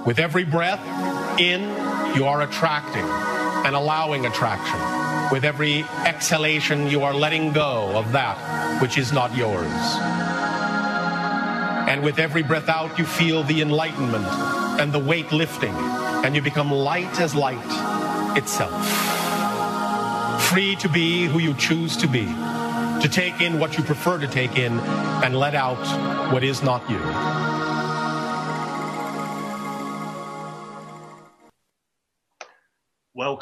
With every breath in, you are attracting and allowing attraction. With every exhalation, you are letting go of that which is not yours. And with every breath out, you feel the enlightenment and the weight lifting, and you become light as light itself. Free to be who you choose to be, to take in what you prefer to take in, and let out what is not you.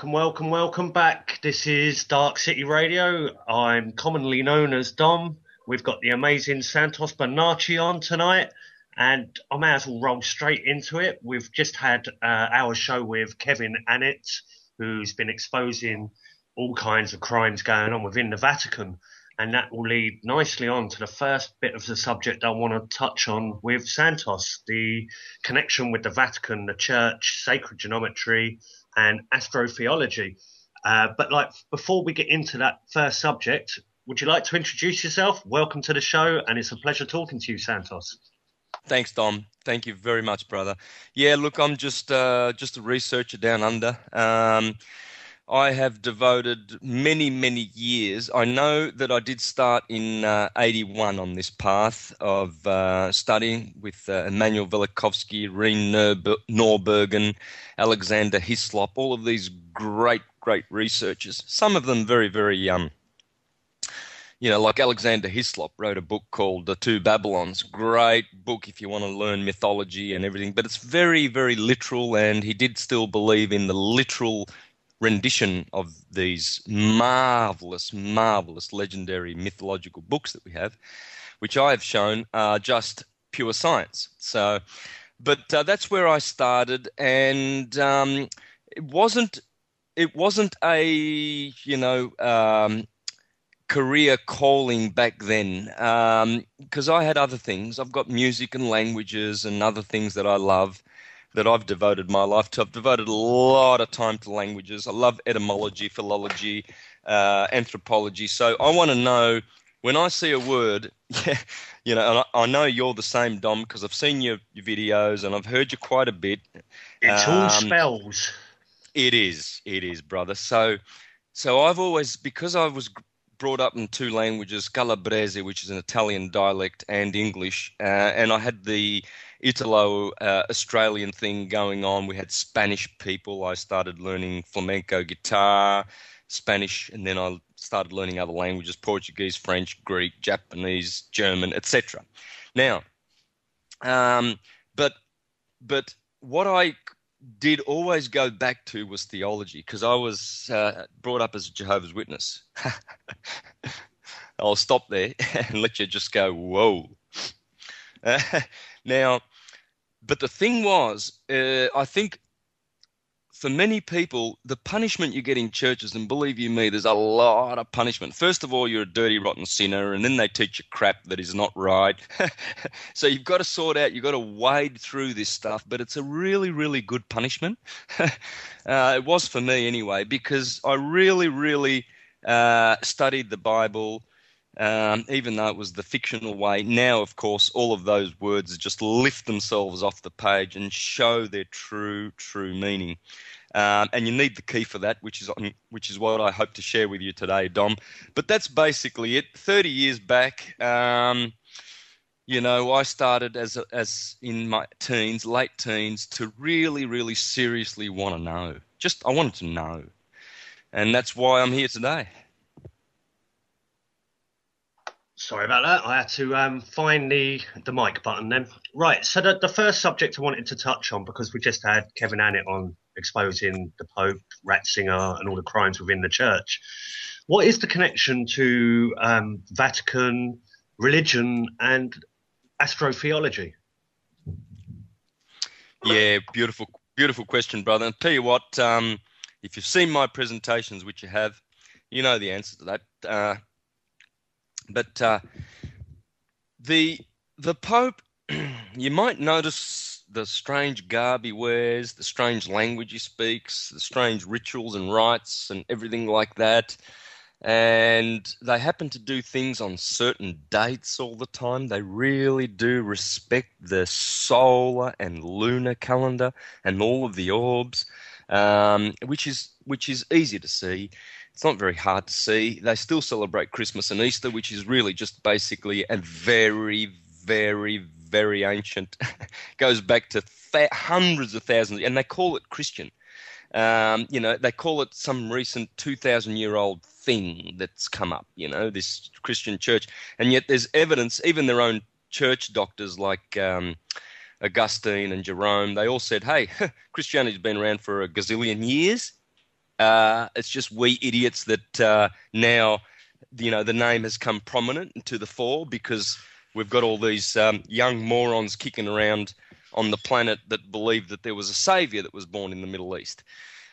Welcome back. This is Darkcity Radio. I'm commonly known as Dom. We've got the amazing Santos Bonacci on tonight, and I may as well roll straight into it. We've just had our show with Kevin Annett, who's been exposing all kinds of crimes going on within the Vatican, and that will lead nicely on to the first bit of the subject I want to touch on with Santos, the connection with the Vatican, the Church, sacred geometry, and astrotheology. But before we get into that first subject, would you like to introduce yourself? Welcome to the show, and it's a pleasure talking to you, Santos. Thanks, Dom. Thank you very much, brother. Yeah, look, I'm just a researcher down under. I have devoted many years. I know that I did start in 81 on this path of studying with Emanuel Velikovsky, Reen Norbergen, Alexander Hislop, all of these great researchers. Some of them very like Alexander Hislop wrote a book called The Two Babylons. Great book if you want to learn mythology and everything, but it's very literal, and he did still believe in the literal rendition of these marvelous legendary mythological books that we have, which I have shown are just pure science. So, but that's where I started, and it wasn't a career calling back then, because I had other things. I've got music and languages and other things that I love, that I've devoted my life to. I've devoted a lot of time to languages. I love etymology, philology, anthropology. So I want to know, when I see a word, and I know you're the same, Dom, because I've seen your videos and I've heard you quite a bit. It's all spells. It is, brother. So I've always, because I was brought up in two languages, Calabrese, which is an Italian dialect, and English, and I had the Italo-Australian thing going on. We had Spanish people. I started learning flamenco guitar, Spanish, and then I started learning other languages, Portuguese, French, Greek, Japanese, German, etc. Now, but what I did always go back to was theology, because I was brought up as a Jehovah's Witness. I'll stop there and let you just go, whoa. Now, but the thing was, I think for many people, the punishment you get in churches, and believe you me, there's a lot of punishment. First of all, you're a dirty, rotten sinner, and then they teach you crap that is not right. So you've got to sort out, you've got to wade through this stuff, but it's a really good punishment. It was for me anyway, because I really studied the Bible, even though it was the fictional way. Now, of course, all of those words just lift themselves off the page and show their true meaning. And you need the key for that, which is what I hope to share with you today, Dom. But that's basically it. 30 years back, I started as in my late teens, to really seriously want to know. I wanted to know. And that's why I'm here today. Sorry about that. I had to find the mic button then. Right, so the first subject I wanted to touch on, because we just had Kevin Annett on exposing the Pope, Ratzinger, and all the crimes within the church. What is the connection to Vatican, religion, and astrotheology? Yeah, beautiful question, brother. And tell you what, if you've seen my presentations, which you have, you know the answer to that. But the Pope, you might notice the strange garb he wears, the strange language he speaks, the strange rituals and rites and everything like that. and they happen to do things on certain dates all the time. They really do respect the solar and lunar calendar and all of the orbs, which is easy to see. It's not very hard to see. They still celebrate Christmas and Easter, which is really just basically a very, very, very ancient, goes back to hundreds of thousands, and they call it Christian. They call it some recent 2,000-year-old thing that's come up, this Christian church. And yet there's evidence, even their own church doctors like Augustine and Jerome, they all said, hey, Christianity's been around for a gazillion years. It's just we idiots that now, the name has come prominent to the fore because we've got all these young morons kicking around on the planet that believed that there was a savior that was born in the Middle East.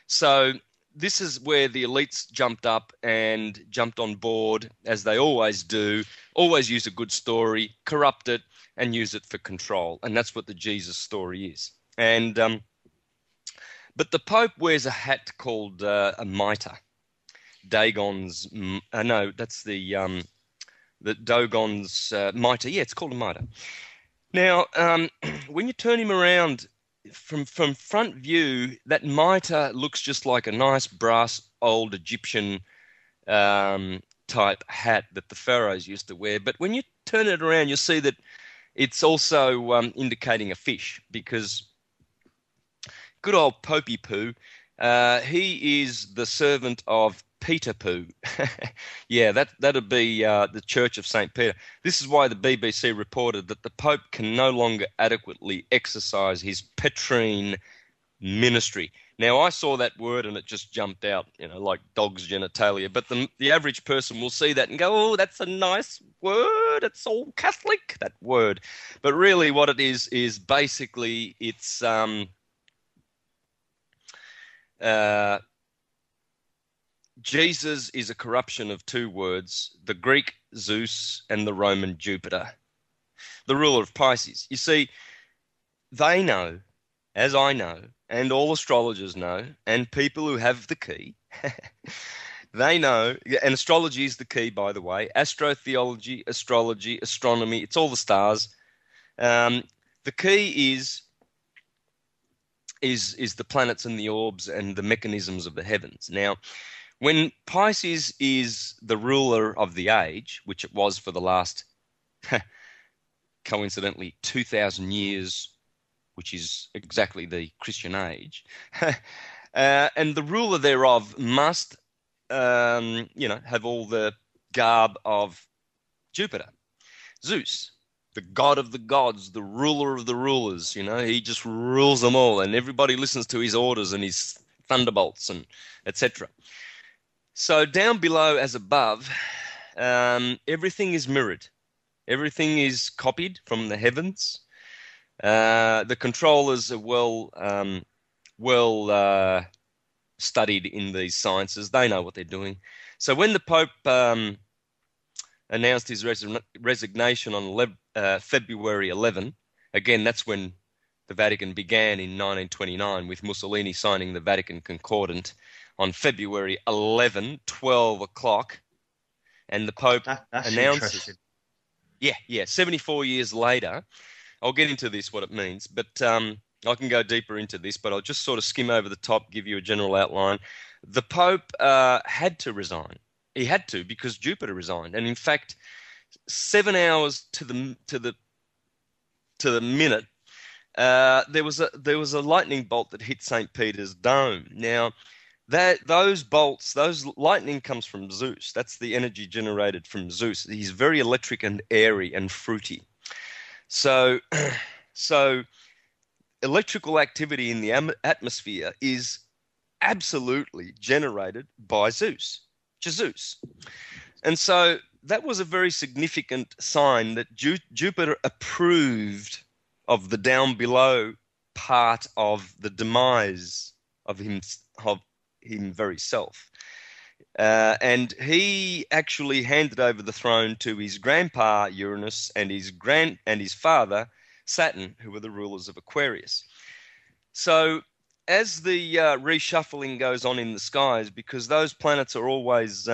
So this is where the elites jumped up and jumped on board, as they always do, always use a good story, corrupt it, and use it for control. And that's what the Jesus story is. And but the Pope wears a hat called a mitre. Dagon's, no, that's the Dagon's mitre. Yeah, it's called a mitre. Now, when you turn him around from front view, that mitre looks just like a nice brass old Egyptian type hat that the pharaohs used to wear. But when you turn it around, you'll see that it's also indicating a fish, because good old Popey Poo, he is the servant of Peter Poo. Yeah, that'd be the Church of St. Peter. This is why the BBC reported that the Pope can no longer adequately exercise his Petrine ministry. Now, I saw that word and it just jumped out, like dog's genitalia. But the average person will see that and go, oh, that's a nice word. It's all Catholic, that word. But really what it is basically it's Jesus is a corruption of two words, the Greek Zeus and the Roman Jupiter, the ruler of Pisces. You see, they know, as I know, and all astrologers know, and people who have the key, they know, and astrology is the key, by the way, astrotheology, astrology, astronomy, it's all the stars. The key is the planets and the orbs and the mechanisms of the heavens. Now, when Pisces is the ruler of the age, which it was for the last, coincidentally, 2,000 years, which is exactly the Christian age, and the ruler thereof must, have all the garb of Jupiter, Zeus, the god of the gods, the ruler of the rulers. He just rules them all, and everybody listens to his orders and his thunderbolts and etc. So down below as above, everything is mirrored. Everything is copied from the heavens. The controllers are well studied in these sciences. They know what they're doing. So when the Pope announced his resignation on February 11, again, that's when the Vatican began in 1929, with Mussolini signing the Vatican Concordant on February 11, 12 o'clock, and the Pope announced... Yeah, 74 years later. I'll get into this, what it means, but I can go deeper into this, but I'll just sort of skim over the top, give you a general outline. The Pope had to resign. He had to, because Jupiter resigned, and in fact, 7 hours to the minute, there was a lightning bolt that hit St. Peter's Dome. Now, those lightning comes from Zeus. That's the energy generated from Zeus. He's very electric and airy and fruity. So electrical activity in the atmosphere is absolutely generated by Zeus. And so that was a very significant sign that Jupiter approved of the down below part of the demise of him very self. And he actually handed over the throne to his grandpa Uranus and his father Saturn, who were the rulers of Aquarius. So as the reshuffling goes on in the skies, because those planets are always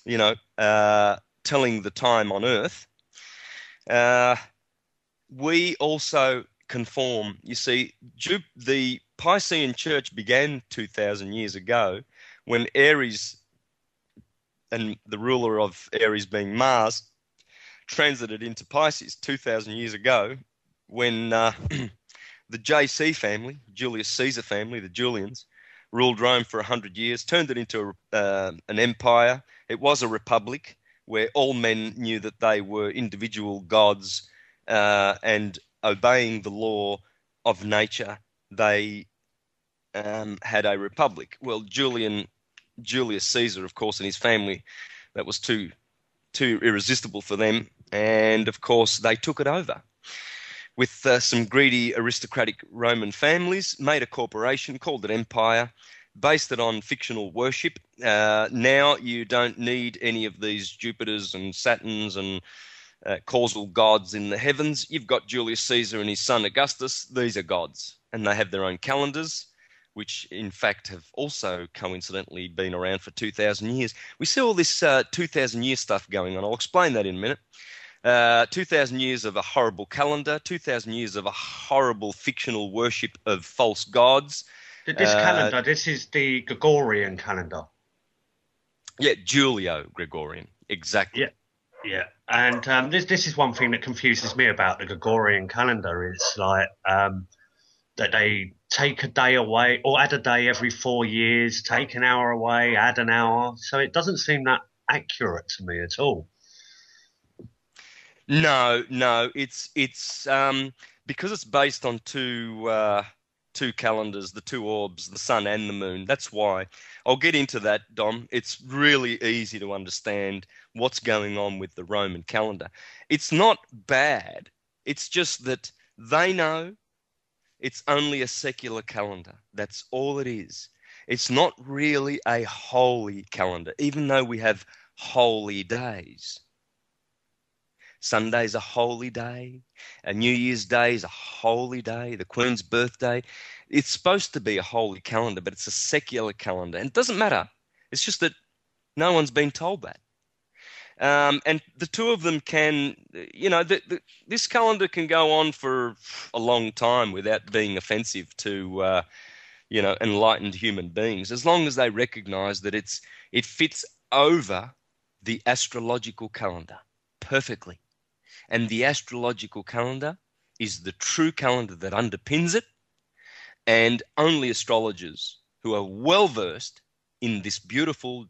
telling the time on Earth, we also conform. You see, the Piscean Church began 2,000 years ago when Aries, and the ruler of Aries being Mars, transited into Pisces 2,000 years ago when the JC family, Julius Caesar family, the Julians, ruled Rome for 100 years, turned it into an empire. It was a republic where all men knew that they were individual gods, and obeying the law of nature, they had a republic. Well, Julius Caesar, of course, and his family, that was too irresistible for them, and of course they took it over with some greedy aristocratic Roman families, made a corporation, called it empire, based it on fictional worship. Now you don't need any of these Jupiters and Saturns and causal gods in the heavens. You've got Julius Caesar and his son Augustus. These are gods, and they have their own calendars, which in fact have also coincidentally been around for 2,000 years. We see all this 2,000 year stuff going on. I'll explain that in a minute. 2,000 years of a horrible calendar, 2,000 years of a horrible fictional worship of false gods. This calendar, this is the Gregorian calendar. Yeah, Julio-Gregorian, exactly. Yeah. And this is one thing that confuses me about the Gregorian calendar. It's like that they take a day away or add a day every 4 years, take an hour away, add an hour. So it doesn't seem that accurate to me at all. No, it's because it's based on two calendars, the two orbs, the sun and the moon. That's why. I'll get into that, Dom. It's really easy to understand what's going on with the Roman calendar. It's not bad. It's just that they know it's only a secular calendar. That's all it is. It's not really a holy calendar, even though we have holy days. Sunday's a holy day. A New Year's Day is a holy day. The Queen's birthday. It's supposed to be a holy calendar, but it's a secular calendar. And it doesn't matter. It's just that no one's been told that. And the two of them can, this calendar can go on for a long time without being offensive to, enlightened human beings, as long as they recognize that it fits over the astrological calendar perfectly. And the astrological calendar is the true calendar that underpins it, and only astrologers who are well-versed in this beautiful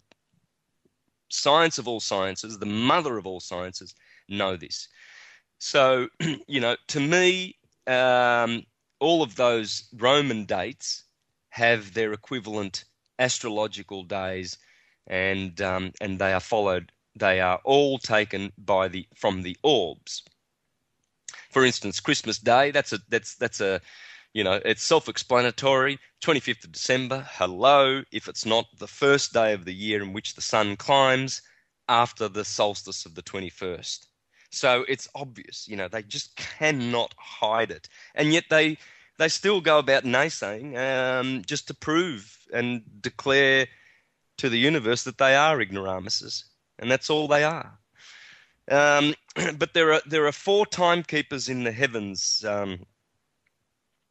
science of all sciences, the mother of all sciences, know this. So, to me, all of those Roman dates have their equivalent astrological days, and they are followed. They are all taken from the orbs. For instance, Christmas Day. That's a it's self-explanatory. 25th of December. Hello, if it's not the first day of the year in which the sun climbs after the solstice of the 21st. So it's obvious. They just cannot hide it, and yet they still go about naysaying just to prove and declare to the universe that they are ignoramuses. And that's all they are. But there are four timekeepers in the heavens,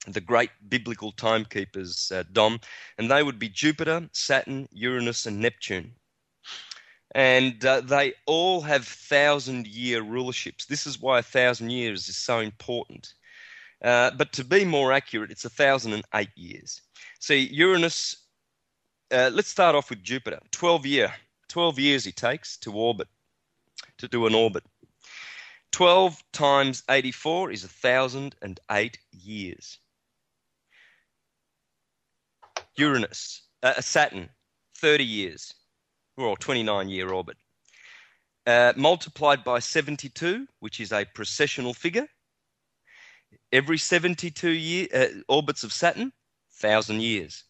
the great biblical timekeepers, Dom, and they would be Jupiter, Saturn, Uranus, and Neptune. And they all have 1,000-year rulerships. This is why 1,000 years is so important. But to be more accurate, it's 1,008 years. See, Uranus, let's start off with Jupiter. 12 years he takes to do an orbit. 12 times 84 is 1,008 years. Uranus, Saturn, 30 years, or 29-year orbit. Multiplied by 72, which is a precessional figure. Every 72 orbits of Saturn, 1,000 years,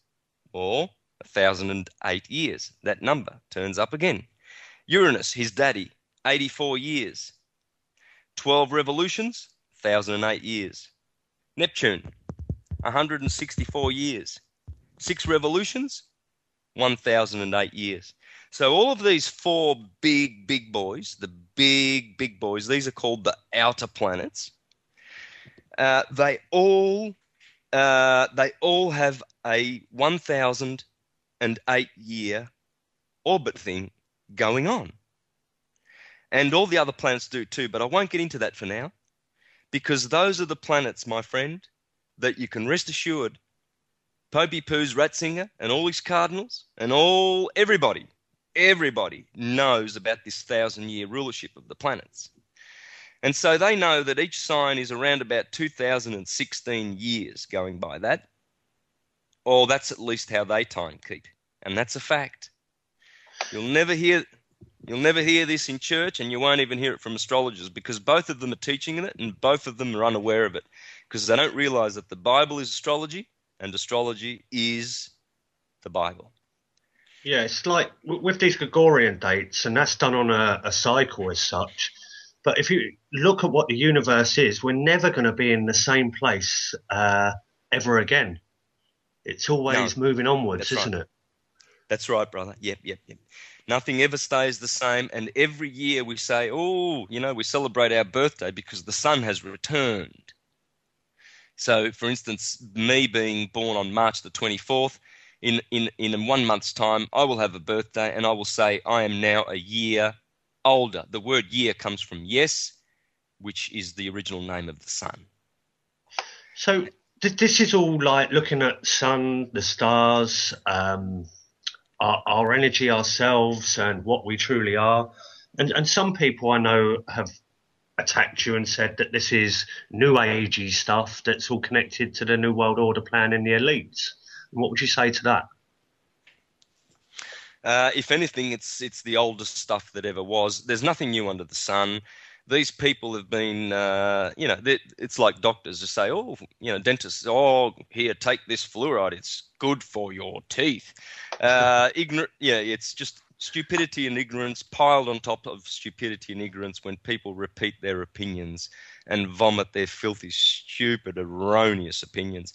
or 1,008 years. That number turns up again. Uranus, his daddy, 84 years. 12 revolutions, 1,008 years. Neptune, 164 years. 6 revolutions, 1,008 years. So all of these four big boys, the big boys, these are called the outer planets. They all have a 1,008-year orbit thing going on. And all the other planets do too, but I won't get into that for now, because those are the planets, my friend, that you can rest assured Popey Pooh's Ratzinger and all his cardinals and everybody knows about this 1,000-year rulership of the planets. And so they know that each sign is around about 2016 years going by that, or that's at least how they time keep, and that's a fact. You'll never hear this in church, and you won't even hear it from astrologers, because both of them are teaching it and both of them are unaware of it, because they don't realize that the Bible is astrology and astrology is the Bible. Yeah, it's like with these Gregorian dates, and that's done on a cycle as such. But if you look at what the universe is, we're never going to be in the same place ever again. It's always moving onwards, isn't it? That's right, brother. Yep. Nothing ever stays the same. And every year we say, we celebrate our birthday because the sun has returned. So, for instance, me being born on March the 24th, in 1 month's time, I will have a birthday and I will say I am now a year older. The word year comes from yes, which is the original name of the sun. So this is all like looking at sun, the stars, our energy, ourselves, and what we truly are. And some people I know have attacked you and said that this is new agey stuff that's all connected to the New World Order plan and the elites. What would you say to that? If anything, it's the oldest stuff that ever was. There's nothing new under the sun. These people have been, it's like doctors who say, dentists, here, take this fluoride. It's good for your teeth. It's just stupidity and ignorance piled on top of stupidity and ignorance when people repeat their opinions and vomit their filthy, stupid, erroneous opinions.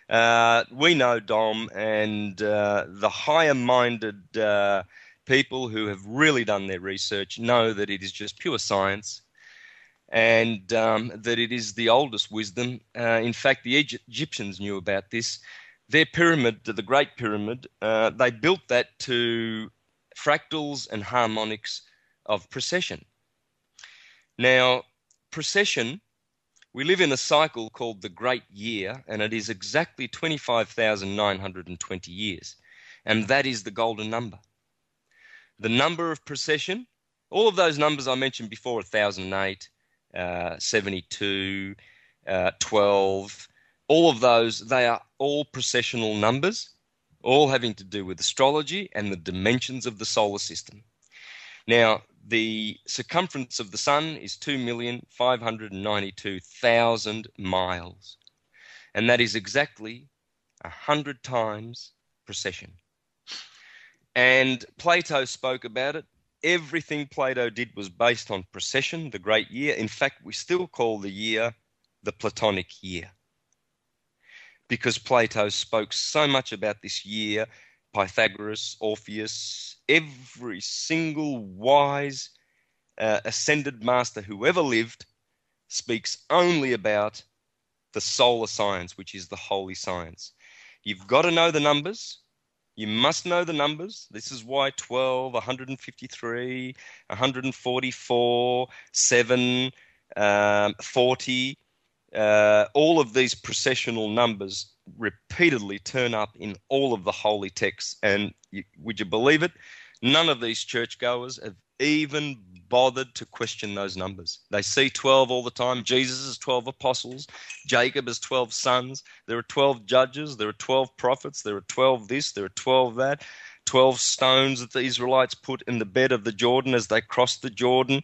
We know, Dom, and the higher-minded people who have really done their research know that it is just pure science and that it is the oldest wisdom. In fact, the Egyptians knew about this. Their pyramid, the Great Pyramid, they built that to fractals and harmonics of precession. Now, precession, we live in a cycle called the Great Year, and it is exactly 25,920 years. And that is the golden number. The number of precession, all of those numbers I mentioned before, 1,008, 72, 12, all of those, they are all precessional numbers, all having to do with astrology and the dimensions of the solar system. Now, the circumference of the sun is 2,592,000 miles, and that is exactly 100 times precession. And Plato spoke about it. Everything Plato did was based on precession, the great year. In fact, we still call the year the Platonic year, because Plato spoke so much about this year. Pythagoras, Orpheus, every single wise ascended master who ever lived speaks only about the solar science, which is the holy science. You've got to know the numbers. You must know the numbers. This is why 12, 153, 144, 7, 40, all of these precessional numbers repeatedly turn up in all of the holy texts. And would you believe it? None of these churchgoers have even bothered to question those numbers. They see 12 all the time. Jesus has 12 apostles. Jacob has 12 sons. There are 12 judges. There are 12 prophets. There are 12 this. There are 12 that. 12 stones that the Israelites put in the bed of the Jordan as they crossed the Jordan,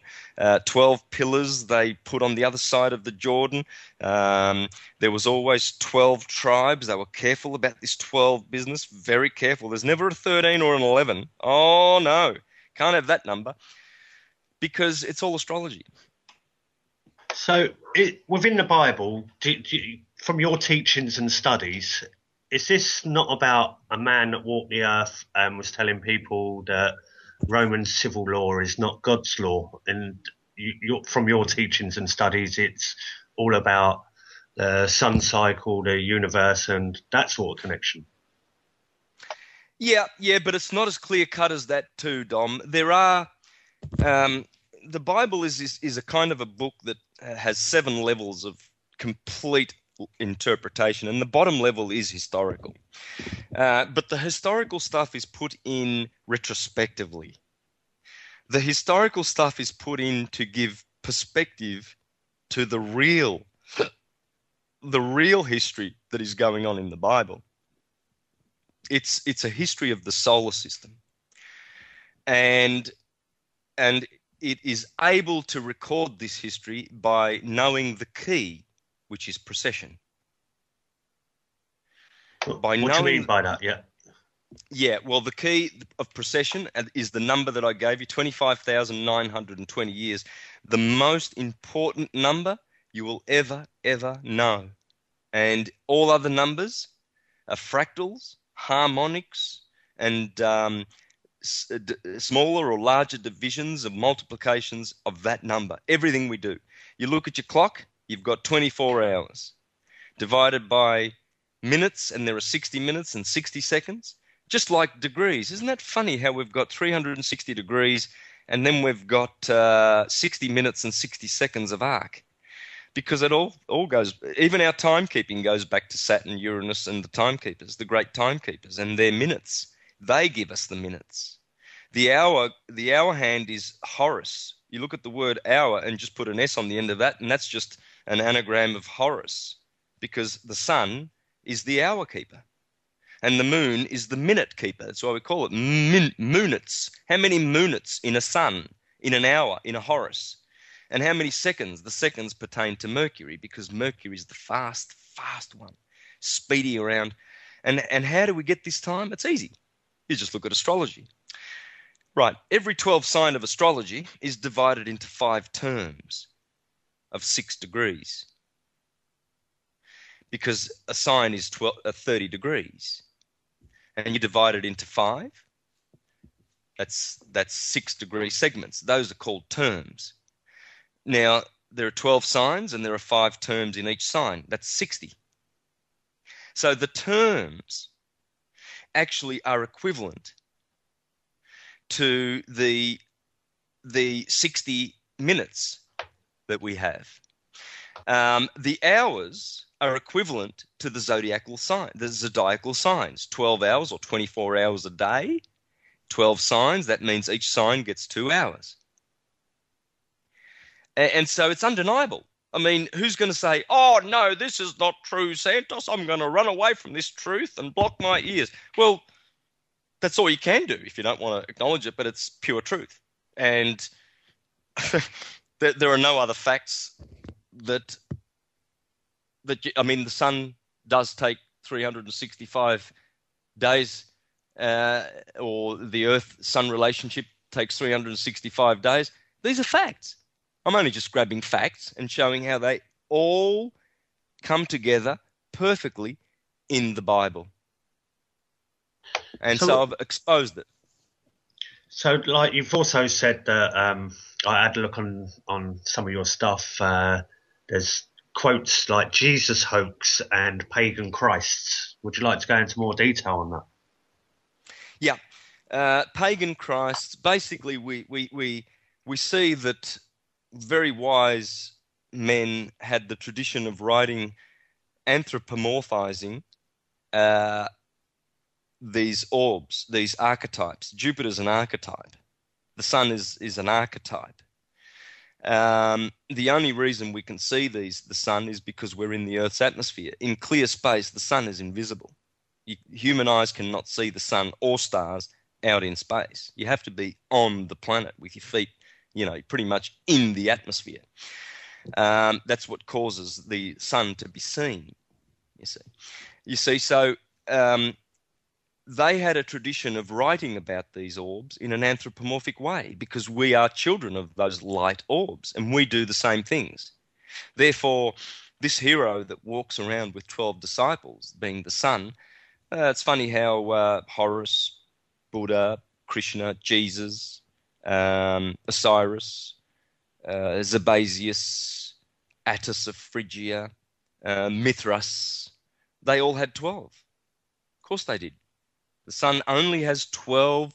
12 pillars they put on the other side of the Jordan. There was always 12 tribes. They were careful about this 12 business, very careful. There's never a 13 or an 11. Oh, no, can't have that number, because it's all astrology. So within the Bible, from your teachings and studies, is this not about a man that walked the earth and was telling people that Roman civil law is not God's law. And from your teachings and studies, it's all about the sun cycle, the universe, and that sort of connection. Yeah, but it's not as clear cut as that too, Dom. There are the Bible is a kind of a book that has 7 levels of complete interpretation, and the bottom level is historical. But the historical stuff is put in retrospectively. The historical stuff is put in to give perspective to the real history that is going on in the Bible. It's a history of the solar system, and it is able to record this history by knowing the key, which is precession. What do you mean by that? Yeah, well, the key of precession is the number that I gave you, 25,920 years, the most important number you will ever know. And all other numbers are fractals, harmonics, and smaller or larger divisions of multiplications of that number. Everything we do. You look at your clock, you've got 24 hours divided by minutes, and there are 60 minutes and 60 seconds, just like degrees. Isn't that funny how we've got 360 degrees and then we've got 60 minutes and 60 seconds of arc? Because it all goes, even our timekeeping goes back to Saturn, Uranus, and the timekeepers, the great timekeepers, and their minutes. They give us the minutes. The hour hand is Horus. You look at the word hour and just put an S on the end of that, and that's just an anagram of Horus, because the sun is the hour keeper, and the moon is the minute keeper. That's why we call it moonets. How many moonets in a sun, in an hour, in a Horus? And how many seconds? The seconds pertain to Mercury, because Mercury is the fast one, speedy around. And how do we get this time? It's easy. You just look at astrology. Right. Every 12 sign of astrology is divided into 5 terms of 6 degrees, because a sign is 30 degrees. And you divide it into 5. That's 6 degree segments. Those are called terms. Now, there are 12 signs and there are 5 terms in each sign. That's 60. So the terms actually are equivalent to the 60 minutes that we have. The hours are equivalent to the zodiacal signs, 12 hours or 24 hours a day, 12 signs. That means each sign gets 2 hours. And so it's undeniable. I mean, who's going to say, oh, no, this is not true, Santos. I'm going to run away from this truth and block my ears. Well, that's all you can do if you don't want to acknowledge it, but it's pure truth. And there are no other facts that the sun does take 365 days, or the Earth-Sun relationship takes 365 days. These are facts. I'm only just grabbing facts and showing how they all come together perfectly in the Bible. And so I've exposed it. So, like you've also said that I had a look on some of your stuff. There's quotes like Jesus hoax and Pagan Christ. Would you like to go into more detail on that? Yeah. Pagan Christ, basically we see that very wise men had the tradition of writing, anthropomorphizing these orbs, these archetypes. Jupiter's an archetype. The sun is an archetype. The only reason we can see the sun is because we're in the Earth's atmosphere. In clear space, the sun is invisible. Human eyes cannot see the sun or stars out in space. You have to be on the planet with your feet, pretty much in the atmosphere. That's what causes the sun to be seen, You see, so they had a tradition of writing about these orbs in an anthropomorphic way, because we are children of those light orbs and we do the same things. Therefore, this hero that walks around with 12 disciples, being the sun, it's funny how Horus, Buddha, Krishna, Jesus, Osiris, Zabasius, Attis of Phrygia, Mithras. They all had 12. Of course they did. The sun only has 12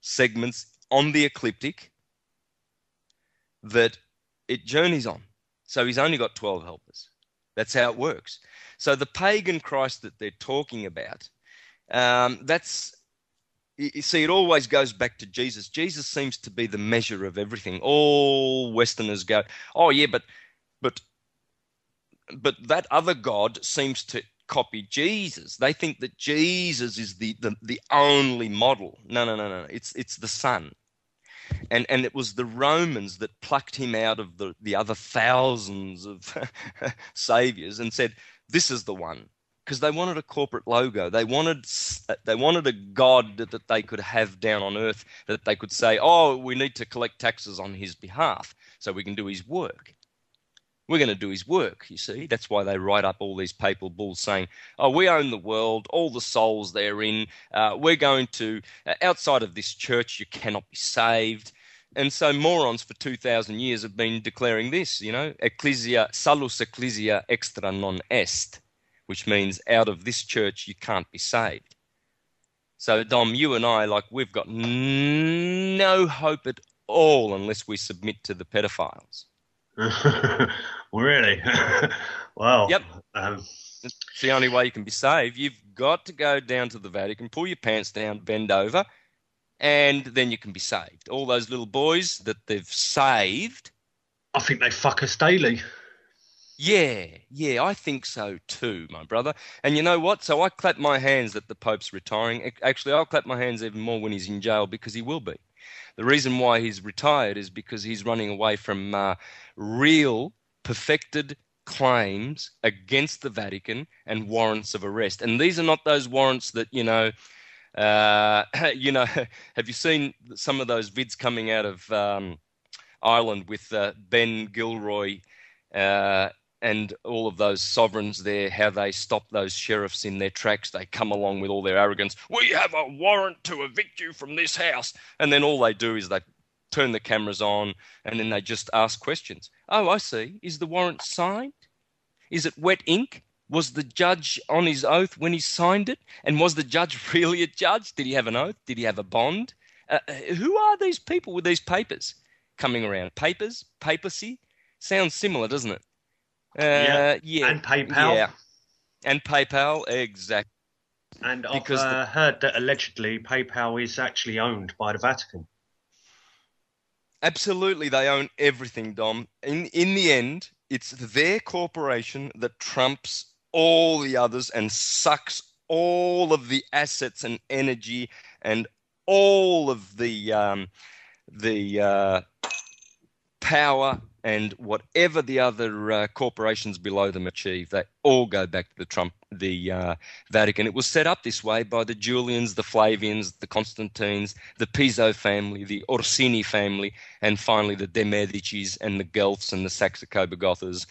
segments on the ecliptic that it journeys on. So he's only got 12 helpers. That's how it works. So the pagan Christ that they're talking about, you see, it always goes back to Jesus. Jesus seems to be the measure of everything. All Westerners go, oh yeah, but that other God seems to copy Jesus. They think that Jesus is the only model. No. It's the sun. And it was the Romans that plucked him out of the other thousands of saviors and said, this is the one. Because they wanted a corporate logo. They wanted a God that they could have down on earth, that they could say, oh, we need to collect taxes on his behalf so we can do his work. We're going to do his work, you see. That's why they write up all these papal bulls saying, oh, we own the world, all the souls therein. We're going to, outside of this church, you cannot be saved. And so morons for 2,000 years have been declaring this, Ecclesia, salus ecclesia extra non est, which means out of this church you can't be saved. So, Dom, you and I, we've got no hope at all unless we submit to the pedophiles. Really? Wow. Yep. It's the only way you can be saved. You've got to go down to the Vatican, pull your pants down, bend over, and then you can be saved. All those little boys that they've saved. I think they fuck us daily. Yeah, I think so too, my brother. And you know what? So I clap my hands that the Pope's retiring. Actually, I'll clap my hands even more when he's in jail, because he will be. The reason why he's retired is because he's running away from real, perfected claims against the Vatican and warrants of arrest. And these are not those warrants that, have you seen some of those vids coming out of Ireland with Ben Gilroy and all of those sovereigns there, how they stop those sheriffs in their tracks? They come along with all their arrogance. We have a warrant to evict you from this house. And then all they do is they turn the cameras on and then they just ask questions. Oh, I see. Is the warrant signed? Is it wet ink? Was the judge on his oath when he signed it? And was the judge really a judge? Did he have an oath? Did he have a bond? Who are these people with these papers coming around? Papers? Papacy? Sounds similar, doesn't it? Yeah. And PayPal. Yeah. And PayPal, exactly. And I've heard that allegedly PayPal is actually owned by the Vatican. Absolutely, they own everything, Dom. In the end, it's their corporation that trumps all the others and sucks all of the assets and energy and all of the power and whatever the other corporations below them achieve. They all go back to the Vatican. It was set up this way by the Julians, the Flavians, the Constantines, the Piso family, the Orsini family, and finally the De Medicis and the Guelphs and the Saxe-Coburg-Gothas,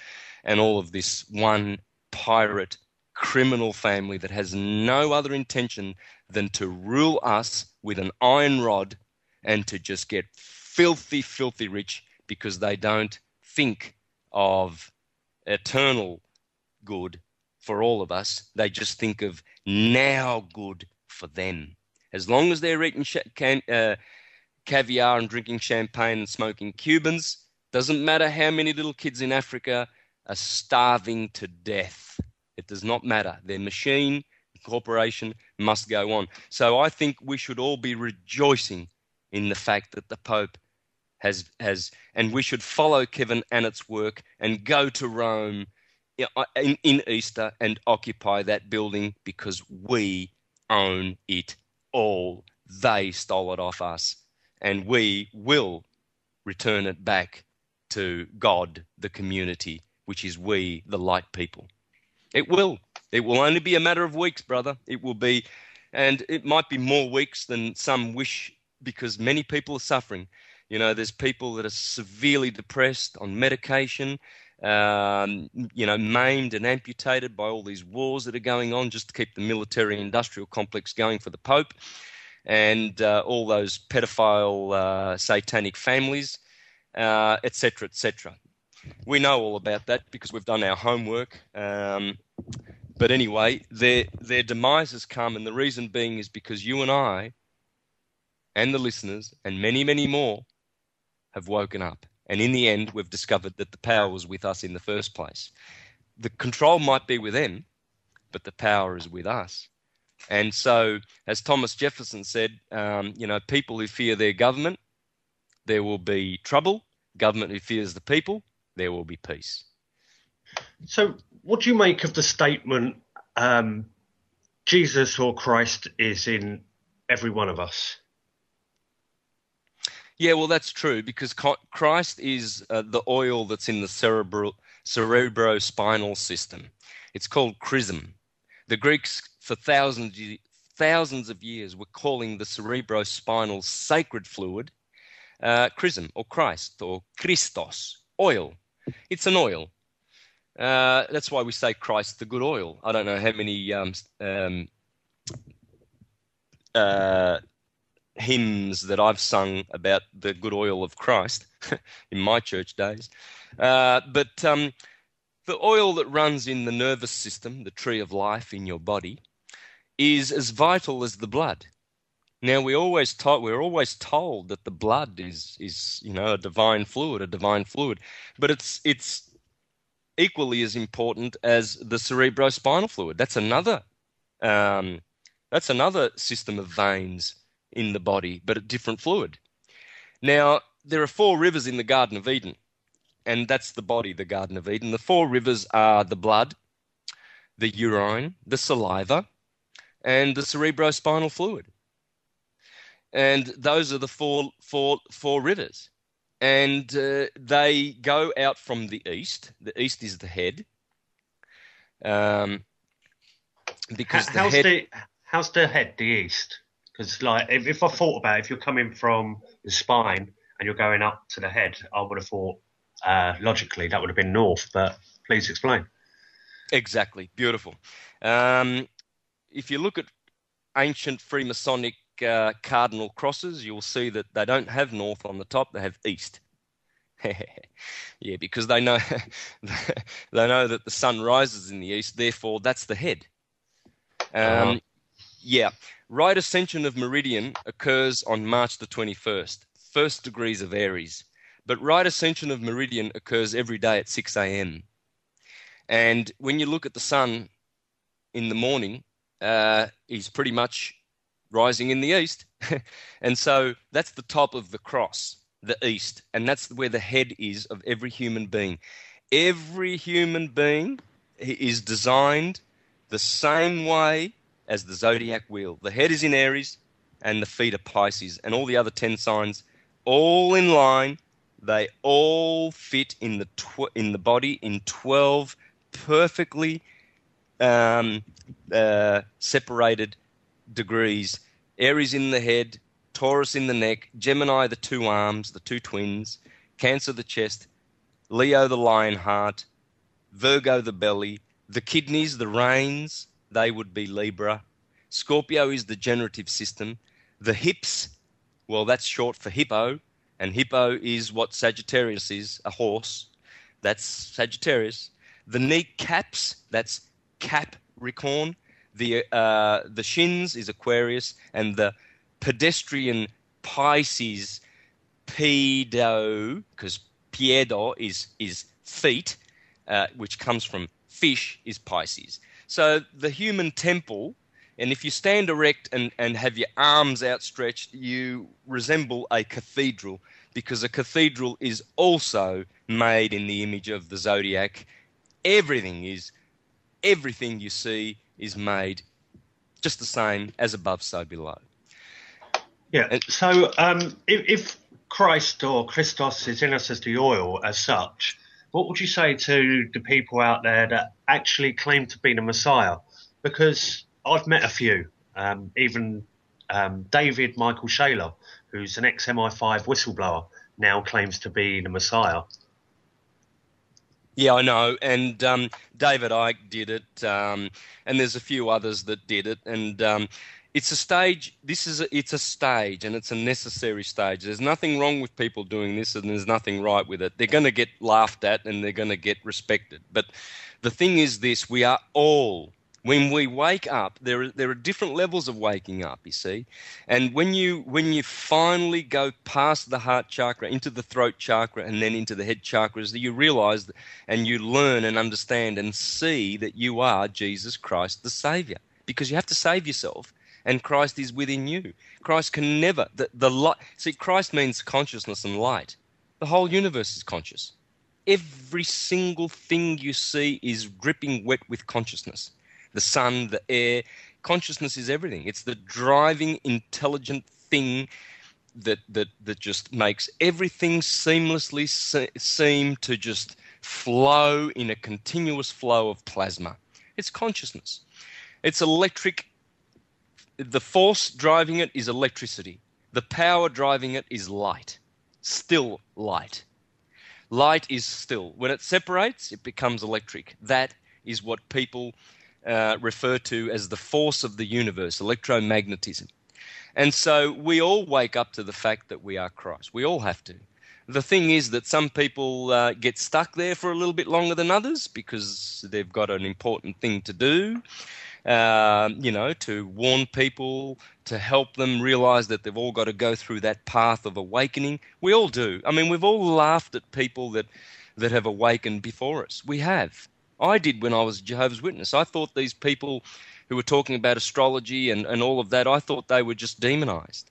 and all of this one pirate criminal family that has no other intention than to rule us with an iron rod and to just get filthy, filthy rich, because they don't think of eternal good for all of us. They just think of now good for them. As long as they're eating caviar and drinking champagne and smoking Cubans, doesn't matter how many little kids in Africa are starving to death. It does not matter. Their machine, the corporation, must go on. So I think we should all be rejoicing in the fact that the Pope has, and we should follow Kevin Annett's work and go to Rome in Easter and occupy that building, because we own it all. They stole it off us, and we will return it back to God, the community, which is we, the light people. It will. It will only be a matter of weeks, brother. It will be, and it might be more weeks than some wish, because many people are suffering. There's people that are severely depressed on medication, maimed and amputated by all these wars that are going on just to keep the military-industrial complex going for the Pope. and all those pedophile satanic families, etc., etc. We know all about that because we've done our homework. But anyway, their demise has come, and the reason being is because you and I and the listeners and many, many more have woken up. And in the end, we've discovered that the power was with us in the first place. The control might be with them, but the power is with us. And so, as Thomas Jefferson said, people who fear their government, there will be trouble. Government who fears the people, there will be peace. So what do you make of the statement, Jesus or Christ is in every one of us? Yeah, well, that's true, because Christ is the oil that's in the cerebrospinal system. It's called chrism. The Greeks, for thousands of years, were calling the cerebrospinal sacred fluid chrism, or Christ, or Christos, oil. It's an oil. That's why we say Christ the good oil. I don't know how many hymns that I've sung about the good oil of Christ in my church days. But the oil that runs in the nervous system, the tree of life in your body, is as vital as the blood. Now, we're always told that the blood is a divine fluid, but it's equally as important as the cerebrospinal fluid. That's another system of veins in the body, but a different fluid. Now, there are 4 rivers in the Garden of Eden, and that's the body, the Garden of Eden. The 4 rivers are the blood, the urine, the saliva, and the cerebrospinal fluid. And those are the four rivers. And they go out from the east. The east is the head. Because how's the head the east? Because like if I thought about it, if you're coming from the spine and you're going up to the head, I would have thought logically that would have been north. But please explain. Exactly, beautiful. If you look at ancient Freemasonic cardinal crosses, you'll see that they don't have north on the top; they have east. Yeah, because they know that the sun rises in the east, therefore that's the head. Yeah, right ascension of meridian occurs on March the 21st, 1st degrees of Aries, but right ascension of meridian occurs every day at 6 a.m. And when you look at the sun in the morning, he's pretty much rising in the east. And so that's the top of the cross, the east, and that's where the head is of every human being. Every human being is designed the same way as the zodiac wheel. The head is in Aries and the feet are Pisces, and all the other 10 signs all in line. They all fit in the body in 12 perfectly separated degrees. Aries in the head, Taurus in the neck, Gemini the 2 arms, the 2 twins, Cancer the chest, Leo the lion heart, Virgo the belly, the kidneys, the reins, they would be Libra. Scorpio is the generative system. The hips, well, that's short for hippo, and hippo is what Sagittarius is, a horse. That's Sagittarius. The kneecaps, that's Capricorn. The shins is Aquarius, and the pedestrian Pisces, pedo, because piedo is feet, which comes from fish, is Pisces. So the human temple, and if you stand erect and have your arms outstretched, you resemble a cathedral, because a cathedral is also made in the image of the zodiac. Everything you see is made just the same, as above, so below. Yeah. So if Christ or Christos is in us as the oil as such, what would you say to the people out there that actually claim to be the Messiah? Because I've met a few, even David Michael Shaler, who's an ex-MI5 whistleblower, now claims to be the Messiah. Yeah, I know. And David Icke did it, and there's a few others that did it. And it's a stage. It's a stage, and it's a necessary stage. There's nothing wrong with people doing this, and there's nothing right with it. They're going to get laughed at, and they're going to get respected. But the thing is this: we are all. When we wake up, there are different levels of waking up, you see. And when you finally go past the heart chakra, into the throat chakra, and then into the head chakras, you realize and you learn and understand and see that you are Jesus Christ the Savior. Because you have to save yourself, and Christ is within you. Christ can never, the light, see, Christ means consciousness and light. The whole universe is conscious. Every single thing you see is dripping wet with consciousness. The sun, the air, consciousness is everything. It's the driving, intelligent thing that just makes everything seamlessly seem to just flow in a continuous flow of plasma. It's consciousness. It's electric. The force driving it is electricity. The power driving it is light. Still light. Light is still. When it separates, it becomes electric. That is what people refer to as the force of the universe, electromagnetism. And so we all wake up to the fact that we are Christ. We all have to. The thing is that some people get stuck there for a little bit longer than others because they've got an important thing to do, to warn people, to help them realize that they've all got to go through that path of awakening. We all do. I mean, we've all laughed at people that have awakened before us. We have. I did when I was a Jehovah's Witness. I thought these people who were talking about astrology and all of that, I thought they were just demonized.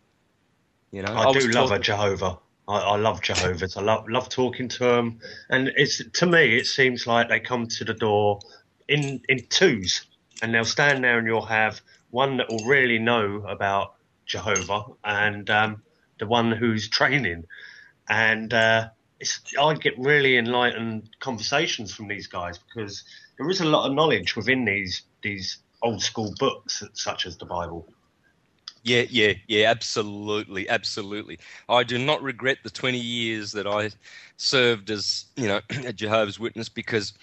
I do love a Jehovah. I love Jehovah's. I love talking to them. And to me, it seems like they come to the door in twos, and they'll stand there and you'll have one that will really know about Jehovah and the one who's training. And I get really enlightened conversations from these guys because there is a lot of knowledge within these old school books such as the Bible. Yeah, absolutely. I do not regret the 20 years that I served as, a Jehovah's Witness because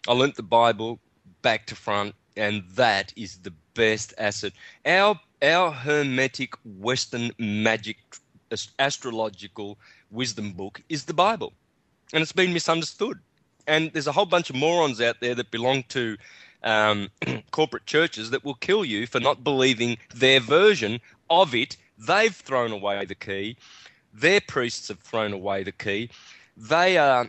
I learnt the Bible back to front, and that is the best asset. Our hermetic Western magic astrological wisdom book is the Bible, and it's been misunderstood. And there's a whole bunch of morons out there that belong to corporate churches that will kill you for not believing their version of it. They've thrown away the key. Their priests have thrown away the key. They are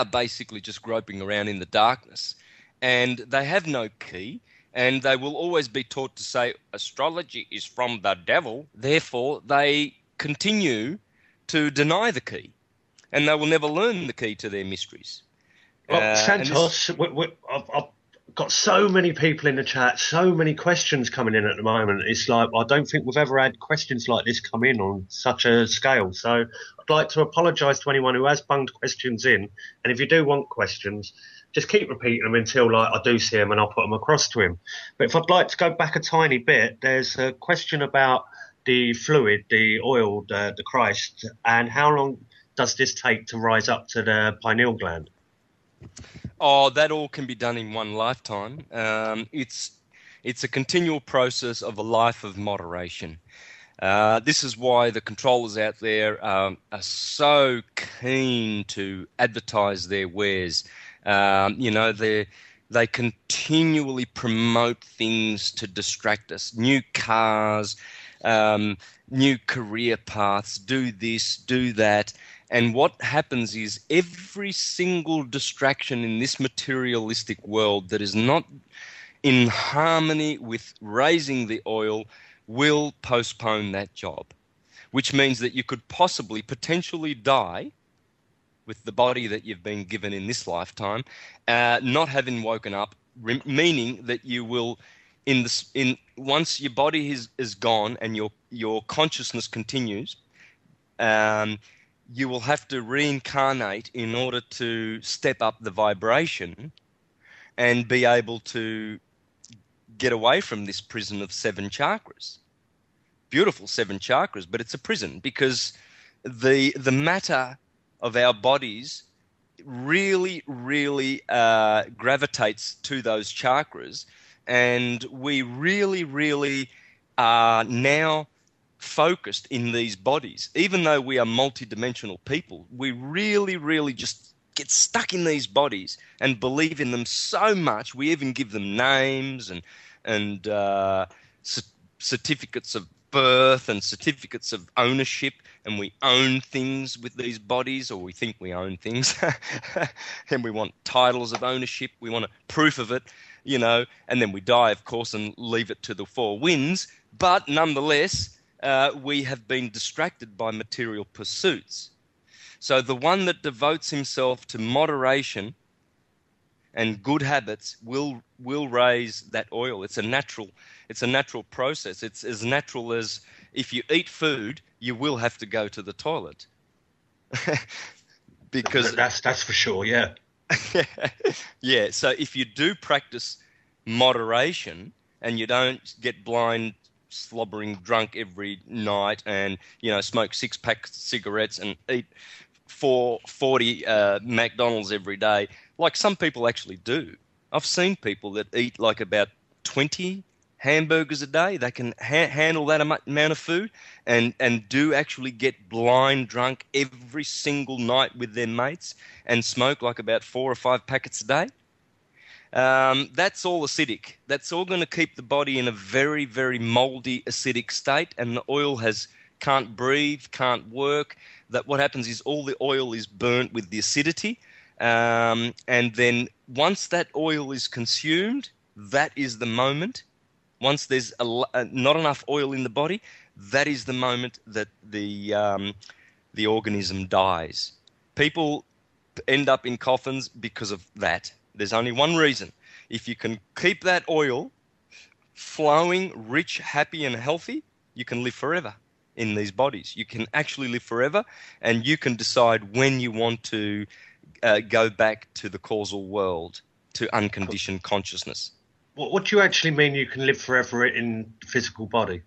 basically just groping around in the darkness, and they have no key. And they will always be taught to say astrology is from the devil. Therefore, they continue to deny the key, and they will never learn the key to their mysteries. Well, Santos, I've got so many people in the chat, so many questions coming in at the moment. It's like I don't think we've ever had questions like this come in on such a scale. So I'd like to apologise to anyone who has bunged questions in. And if you do want questions, just keep repeating them until I do see them and I'll put them across to him. But if I'd like to go back a tiny bit, there's a question about the fluid, the oil, the Christ, and how long does this take to rise up to the pineal gland? Oh, that all can be done in one lifetime. It's a continual process of a life of moderation. This is why the controllers out there are so keen to advertise their wares. They continually promote things to distract us. New cars, new career paths, do this, do that. And what happens is every single distraction in this materialistic world that is not in harmony with raising the oil will postpone that job, which means that you could potentially die with the body that you've been given in this lifetime, not having woken up, meaning that you will, once your body is gone and your consciousness continues, you will have to reincarnate in order to step up the vibration and be able to get away from this prison of 7 chakras. Beautiful 7 chakras, but it's a prison because the matter of our bodies really, really gravitates to those chakras, and we really, really are now focused in these bodies. Even though we are multidimensional people, we really, really just get stuck in these bodies and believe in them so much. We even give them names and certificates of birth and certificates of ownership, and we own things with these bodies, or we think we own things. And we want titles of ownership, we want a proof of it, and then we die, of course, and leave it to the four winds. But nonetheless, we have been distracted by material pursuits. So the one that devotes himself to moderation and good habits will raise that oil. It's a natural process. It's as natural as if you eat food, you will have to go to the toilet. Because that's for sure, yeah. Yeah, so if you do practice moderation and you don't get blind, slobbering drunk every night, and smoke 6-pack cigarettes and eat 40 McDonald's every day, like some people actually do. I've seen people that eat like about 20 hamburgers a day. They can handle that amount of food and do actually get blind drunk every single night with their mates and smoke like about 4 or 5 packets a day. That's all acidic. That's all going to keep the body in a very, very moldy, acidic state, and the oil can't breathe, can't work. That what happens is all the oil is burnt with the acidity, and then once that oil is consumed, that is the moment. Once there's not enough oil in the body, that is the moment that the organism dies. People end up in coffins because of that. There's only one reason. If you can keep that oil flowing, rich, happy, and healthy, you can live forever in these bodies. You can actually live forever, and you can decide when you want to go back to the causal world, to unconditioned consciousness. What do you actually mean you can live forever in the physical body?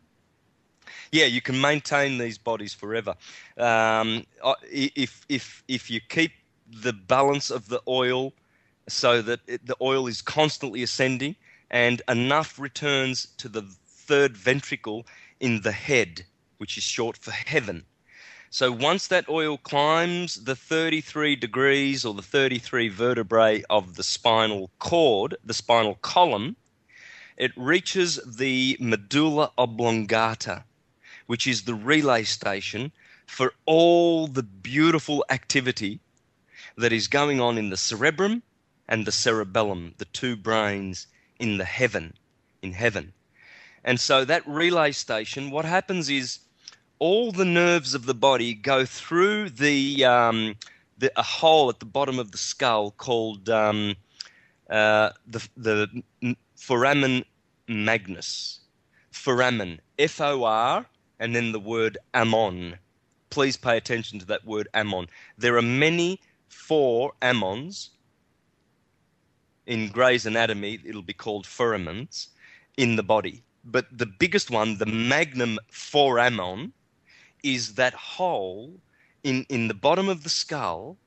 Yeah, you can maintain these bodies forever. If you keep the balance of the oil so that the oil is constantly ascending and enough returns to the third ventricle in the head, which is short for heaven. So once that oil climbs the 33 degrees or the 33 vertebrae of the spinal cord, the spinal column, it reaches the medulla oblongata, which is the relay station for all the beautiful activity that is going on in the cerebrum and the cerebellum, the two brains in heaven. And so that relay station, what happens is all the nerves of the body go through a hole at the bottom of the skull called the foramen magnus. Foramen, F-O-R, and then the word ammon. Please pay attention to that word ammon. There are many foramons. In Gray's Anatomy, it'll be called foramens in the body. But the biggest one, the magnum foramen, is that hole in the bottom of the skull,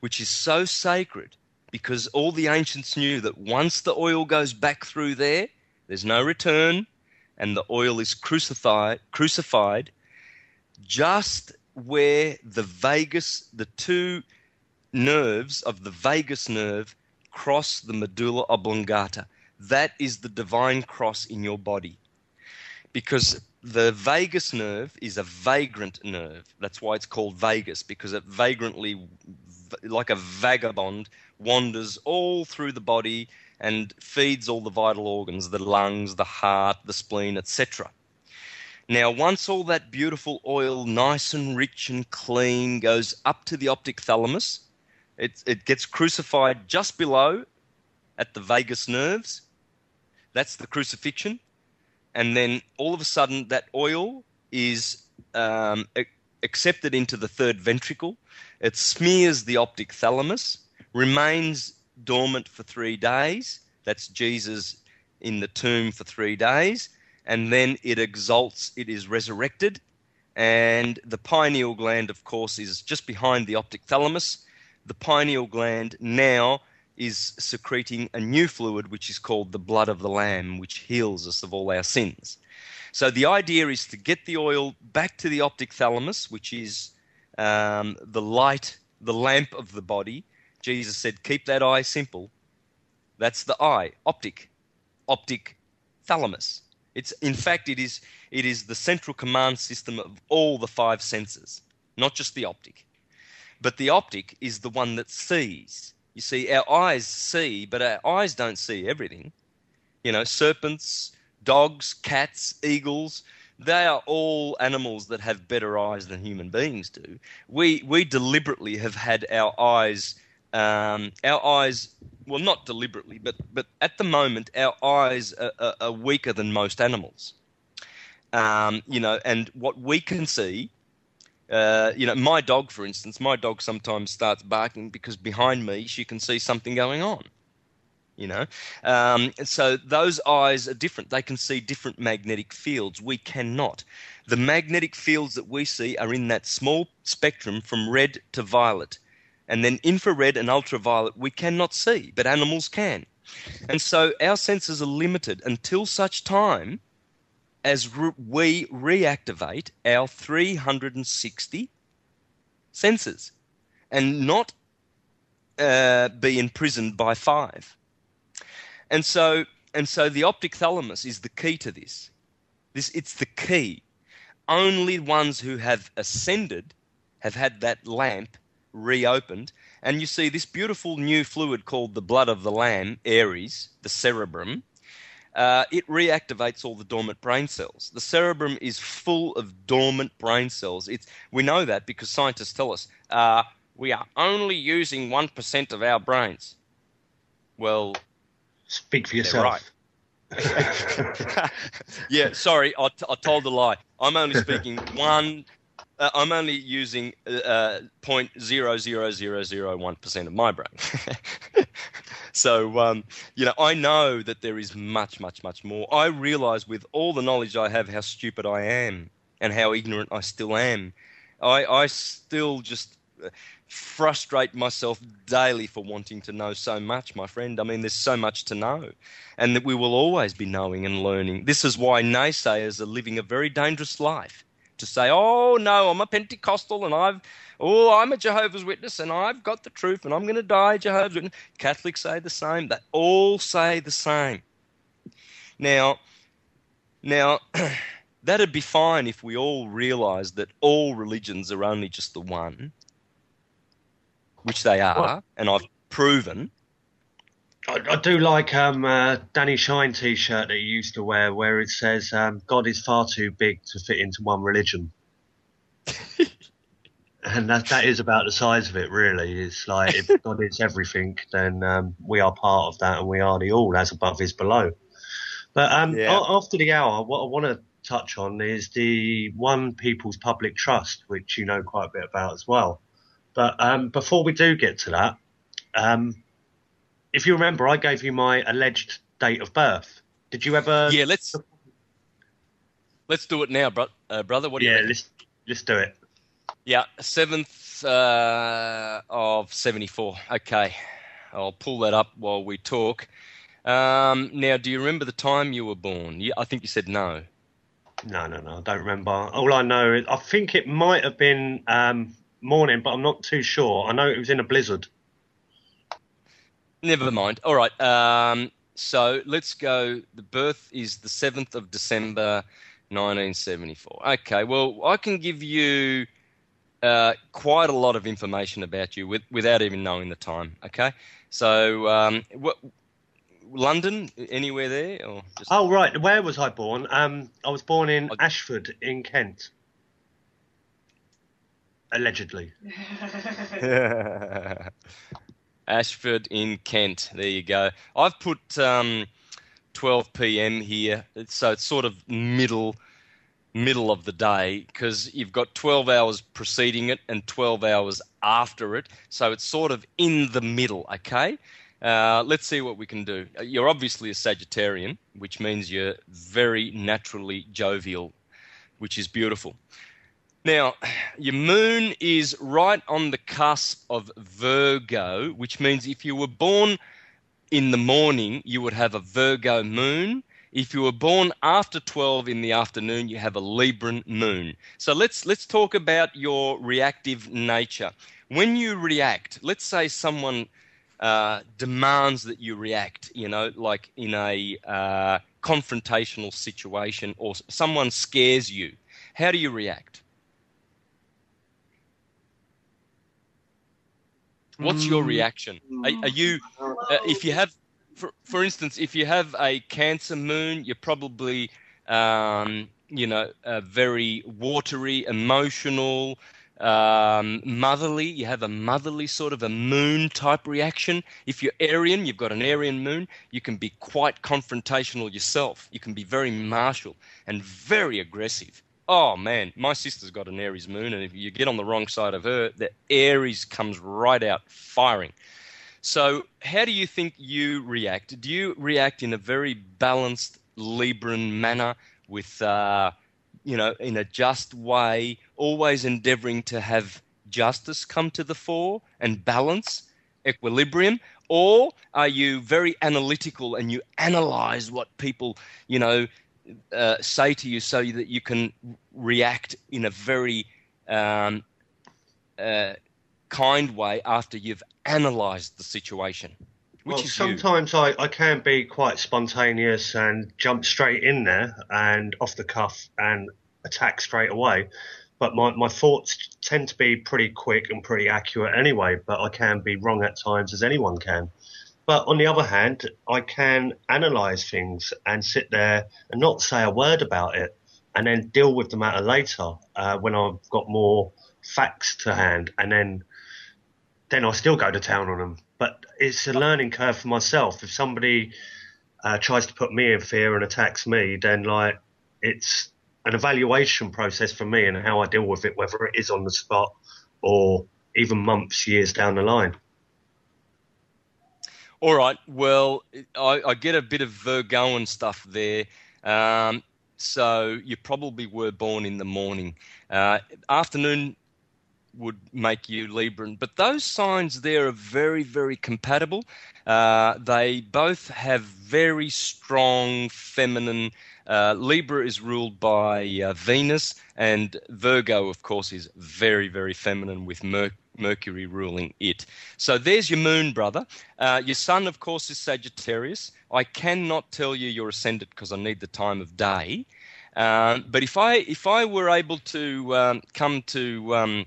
which is so sacred because all the ancients knew that once the oil goes back through there, there's no return, and the oil is crucified just where the two nerves of the vagus nerve cross the medulla oblongata. That is the divine cross in your body. Because the vagus nerve is a vagrant nerve. That's why it's called vagus, because it vagrantly, like a vagabond, wanders all through the body and feeds all the vital organs, the lungs, the heart, the spleen, etc. Now, once all that beautiful oil, nice and rich and clean, goes up to the optic thalamus, it gets crucified just below at the vagus nerves. That's the crucifixion. And then all of a sudden that oil is accepted into the third ventricle. It smears the optic thalamus, remains dormant for 3 days. That's Jesus in the tomb for 3 days. And then it exalts, it is resurrected. And the pineal gland, of course, is just behind the optic thalamus. the pineal gland now is secreting a new fluid, which is called the blood of the Lamb, which heals us of all our sins. So the idea is to get the oil back to the optic thalamus, which is the light, the lamp of the body. Jesus said, keep that eye simple. That's the eye, optic thalamus. In fact, it is the central command system of all the five senses, not just the optic. But the optic is the one that sees. You see, our eyes see, but our eyes don't see everything. You know, serpents, dogs, cats, eagles, they are all animals that have better eyes than human beings do. We deliberately have had our eyes, well, not deliberately, but at the moment, our eyes are weaker than most animals. You know, and what we can see, you know, my dog, for instance, sometimes starts barking because behind me she can see something going on. You know, and so those eyes are different. They can see different magnetic fields. We cannot. The magnetic fields that we see are in that small spectrum from red to violet. And then infrared and ultraviolet we cannot see, but animals can. And so our senses are limited until such time as we reactivate our 360 senses and not be imprisoned by 5. And so the optic thalamus is the key to this. It's the key. Only ones who have ascended have had that lamp reopened. And you see this beautiful new fluid called the blood of the Lamb, Aries, the cerebrum. It reactivates all the dormant brain cells. The cerebrum is full of dormant brain cells. We know that because scientists tell us we are only using 1% of our brains. Well, speak for yourself. Right. Yeah, sorry, I told a lie. I'm only speaking I'm only using 0.00001% of my brain. So, you know, I know that there is much, much, much more. I realize with all the knowledge I have how stupid I am and how ignorant I still am. I still just frustrate myself daily for wanting to know so much, my friend. I mean, there's so much to know, and that we will always be knowing and learning. This is why naysayers are living a very dangerous life. To say, oh, no, I'm a Pentecostal and I'm a Jehovah's Witness and I've got the truth and I'm going to die Jehovah's Witness. Catholics say the same. They all say the same. Now, that'd be fine if we all realised that all religions are only just the one, which they are, and I've proven. I do like Danny Shine T-shirt that he used to wear, where it says "God is far too big to fit into one religion," and that is about the size of it. Really, it's like if God is everything, then we are part of that, and we are the all. As above is below. But after the hour, what I want to touch on is the One People's Public Trust, which you know quite a bit about as well. But before we do get to that. If you remember, I gave you my alleged date of birth. Did you ever? Yeah, let's do it now, brother. What do you? Yeah, let's do it. Yeah, 7th of 74. Okay, I'll pull that up while we talk. Now, do you remember the time you were born? I think you said no. No, I don't remember. All I know is I think it might have been morning, but I'm not too sure. I know it was in a blizzard. Never mind. All right. So let's go. The birth is the 7th of December, 1974. Okay. Well, I can give you quite a lot of information about you without even knowing the time. Okay. So, London, anywhere there? Or just... Oh, right. Where was I born? I was born in Ashford in Kent. Allegedly. Ashford in Kent. There you go. I've put 12 p.m. here, so it's sort of middle of the day because you've got 12 hours preceding it and 12 hours after it, so it's sort of in the middle, okay? Let's see what we can do. You're obviously a Sagittarian, which means you're very naturally jovial, which is beautiful. Now, your moon is right on the cusp of Virgo, which means if you were born in the morning, you would have a Virgo moon. If you were born after 12 in the afternoon, you have a Libran moon. So let's talk about your reactive nature. When you react, let's say someone demands that you react, like in a confrontational situation, or someone scares you. How do you react? What's your reaction? Are you, if you have, for instance, if you have a Cancer moon, you're probably, very watery, emotional, motherly. You have a motherly sort of a moon type reaction. If you're Aryan, you've got an Aryan moon, you can be quite confrontational yourself. You can be very martial and very aggressive. Oh, man, my sister's got an Aries moon, and if you get on the wrong side of her, the Aries comes right out firing. So how do you think you react? Do you react in a very balanced Libran manner with, in a just way, always endeavoring to have justice come to the fore and balance, equilibrium? Or are you very analytical and you analyze what people, say to you so that you can react in a very kind way after you've analysed the situation? Sometimes I can be quite spontaneous and jump straight in there and off the cuff and attack straight away. But my thoughts tend to be pretty quick and pretty accurate anyway, but I can be wrong at times, as anyone can. But on the other hand, I can analyse things and sit there and not say a word about it and then deal with the matter later when I've got more facts to hand, and then I still go to town on them. But it's a learning curve for myself. If somebody tries to put me in fear and attacks me, then it's an evaluation process for me and how I deal with it, whether it is on the spot or even months, years down the line. All right. Well, I get a bit of Virgoan stuff there. So you probably were born in the morning. Afternoon would make you Libran. But those signs there are very, very compatible. They both have very strong feminine. Libra is ruled by Venus, and Virgo, of course, is very, very feminine with Mercury ruling it. So there's your moon, brother. Your sun, of course, is Sagittarius. I cannot tell you your ascendant because I need the time of day. But if I were able to come to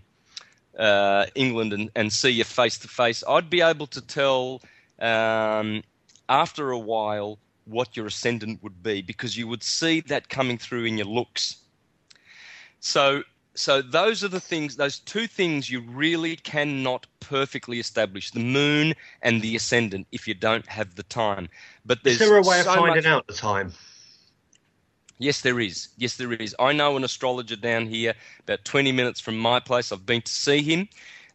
England and see you face to face, I'd be able to tell after a while what your ascendant would be, because you would see that coming through in your looks. So those are the things, those two things you really cannot perfectly establish, the moon and the ascendant, if you don't have the time. But is there a way of finding out the time? Yes, there is. Yes, there is. I know an astrologer down here about 20 minutes from my place. I've been to see him,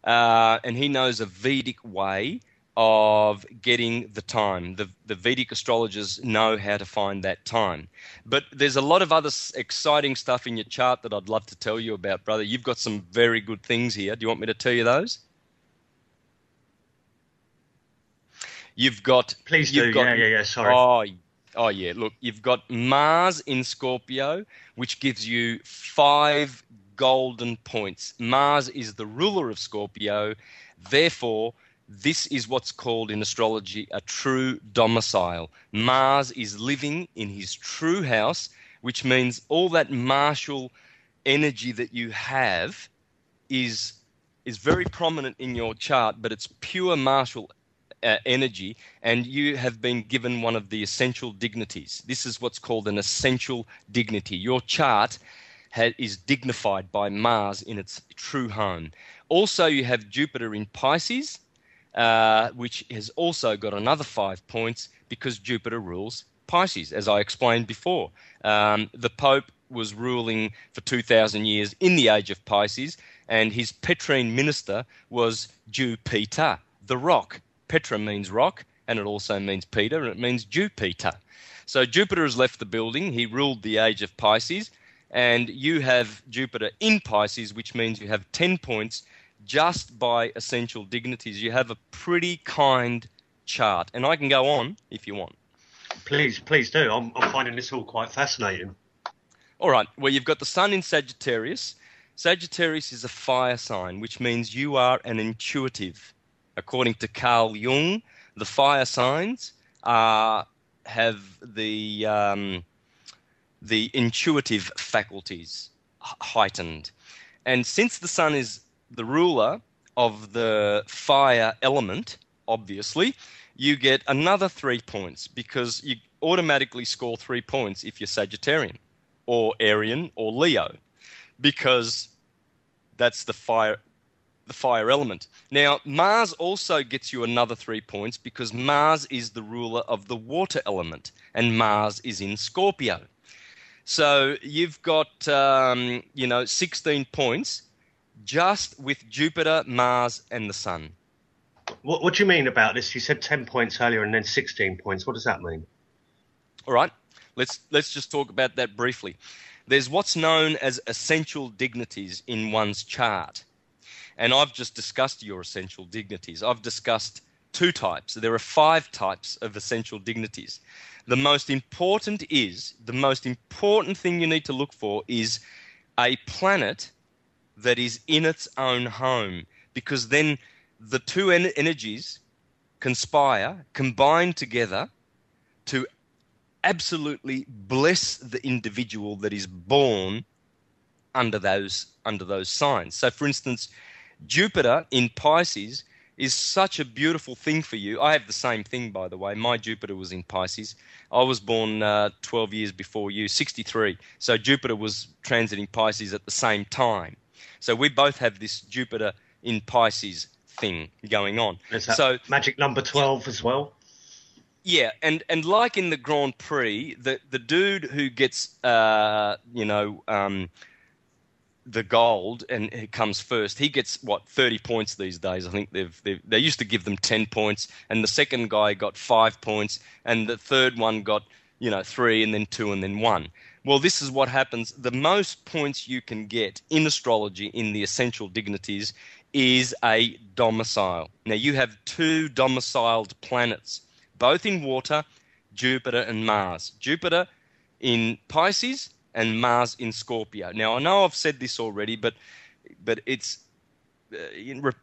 and he knows a Vedic way of getting the time. The Vedic astrologers know how to find that time. But there's a lot of other exciting stuff in your chart that I'd love to tell you about, brother. You've got some very good things here. Do you want me to tell you those? You've got... Please do. Yeah. Sorry. Oh, yeah. Look, you've got Mars in Scorpio, which gives you 5 golden points. Mars is the ruler of Scorpio. Therefore, this is what's called in astrology a true domicile. Mars is living in his true house, which means all that martial energy that you have is very prominent in your chart, but it's pure martial energy, and you have been given one of the essential dignities. This is what's called an essential dignity. Your chart is dignified by Mars in its true home. Also, you have Jupiter in Pisces, which has also got another 5 points because Jupiter rules Pisces, as I explained before. The Pope was ruling for 2,000 years in the age of Pisces, and his Petrine minister was Jupiter, the rock. Petra means rock, and it also means Peter, and it means Jupiter. So Jupiter has left the building. He ruled the age of Pisces, And you have Jupiter in Pisces, which means you have 10 points just by essential dignities. You have a pretty kind chart. And I can go on if you want. Please do. I'm finding this all quite fascinating. All right. Well, you've got the Sun in Sagittarius. Sagittarius is a fire sign, which means you are an intuitive. According to Carl Jung, the fire signs have the intuitive faculties heightened. And since the Sun is the ruler of the fire element, obviously, you get another 3 points because you automatically score 3 points if you're Sagittarian or Arian or Leo, because that's the fire element. Now, Mars also gets you another 3 points because Mars is the ruler of the water element, and Mars is in Scorpio. So you've got 16 points just with Jupiter, Mars, and the Sun. What do you mean about this? You said 10 points earlier and then 16 points. What does that mean? All right, let's just talk about that briefly. There's what's known as essential dignities in one's chart. And I've just discussed your essential dignities. I've discussed 2 types. There are 5 types of essential dignities. The most important thing you need to look for is a planet that is in its own home, because then the 2 energies combine together to absolutely bless the individual that is born under those signs. So, for instance, Jupiter in Pisces is such a beautiful thing for you. I have the same thing, by the way. My Jupiter was in Pisces. I was born 12 years before you, 63. So Jupiter was transiting Pisces at the same time. So we both have this Jupiter in Pisces thing going on. Is that magic number 12 as well? Yeah, and like in the Grand Prix, the dude who gets the gold and he comes first, he gets 30 points these days. I think they used to give them 10 points, and the second guy got 5 points, and the third one got 3 and then 2 and then 1. Well, this is what happens. The most points you can get in astrology in the essential dignities is a domicile. Now, you have 2 domiciled planets, both in water, Jupiter and Mars. Jupiter in Pisces and Mars in Scorpio. Now, I know I've said this already, but it's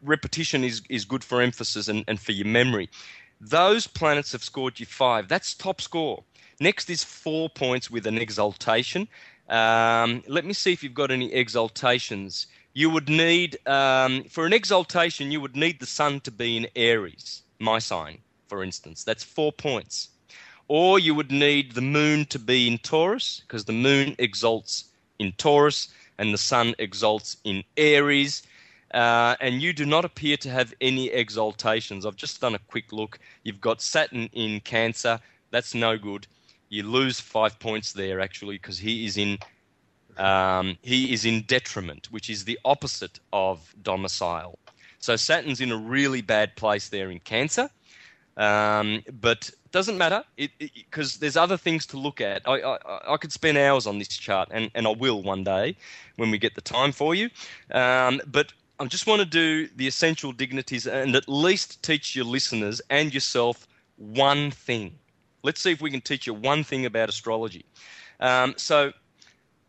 repetition is good for emphasis and for your memory. Those planets have scored you 5. That's top score. Next is 4 points with an exaltation. Let me see if you've got any exaltations. You would need, for an exaltation, you would need the Sun to be in Aries, my sign, for instance. That's 4 points. Or you would need the Moon to be in Taurus, because the Moon exalts in Taurus and the Sun exalts in Aries. And you do not appear to have any exaltations. I've just done a quick look. You've got Saturn in Cancer. That's no good. You lose 5 points there, actually, because he is in detriment, which is the opposite of domicile. So Saturn's in a really bad place there in Cancer, but it doesn't matter because there's other things to look at. I could spend hours on this chart, and I will one day when we get the time for you. But I just want to do the essential dignities and at least teach your listeners and yourself one thing. Let's see if we can teach you one thing about astrology. So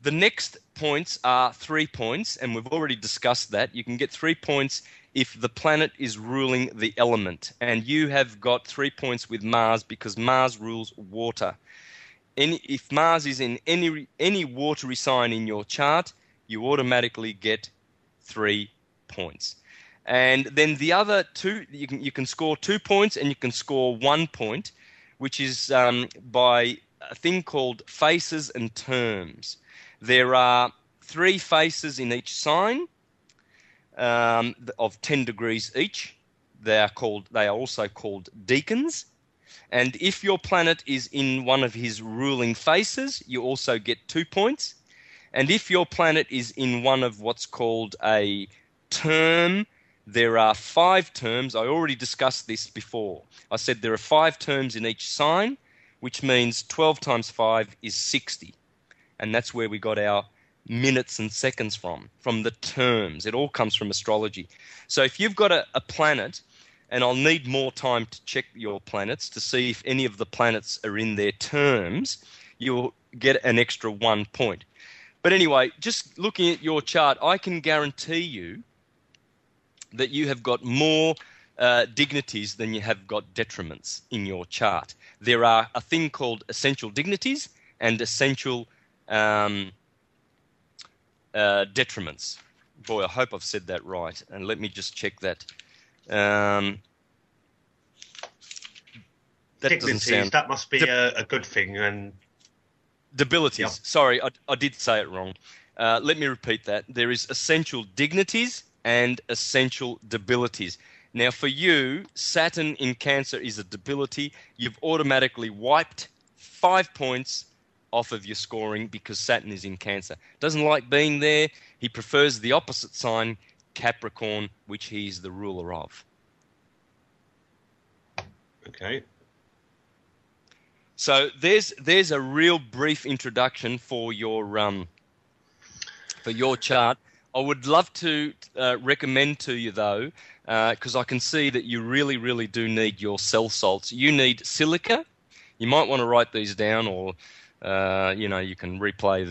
the next points are 3 points, and we've already discussed that. You can get 3 points if the planet is ruling the element, and you have got 3 points with Mars because Mars rules water. If Mars is in any watery sign in your chart, you automatically get 3 points. And then the other 2, you can score 2 points and you can score 1 point, which is by a thing called faces and terms. There are 3 faces in each sign of 10 degrees each. They are also called deacons. And if your planet is in one of his ruling faces, you also get 2 points. And if your planet is in one of what's called a term, there are 5 terms. I already discussed this before. I said there are 5 terms in each sign, which means 12 times 5 is 60. And that's where we got our minutes and seconds from the terms. It all comes from astrology. So if you've got a planet, and I'll need more time to check your planets to see if any of the planets are in their terms, you'll get an extra 1 point. But anyway, just looking at your chart, I can guarantee you that you have got more dignities than you have got detriments in your chart. There are a thing called essential dignities and essential detriments. Boy, I hope I've said that right. And let me just check that. Dignities, that must be a good thing. And debilities. Yep. Sorry, I did say it wrong. Let me repeat that. There is essential dignities and essential debilities. Now, for you, Saturn in Cancer is a debility. You've automatically wiped 5 points off of your scoring because Saturn is in Cancer. Doesn't like being there. He prefers the opposite sign, Capricorn, which he's the ruler of. Okay. So there's a real brief introduction for your chart. I would love to recommend to you, though, because I can see that you really, really do need your cell salts. You need silica. You might want to write these down, or you can replay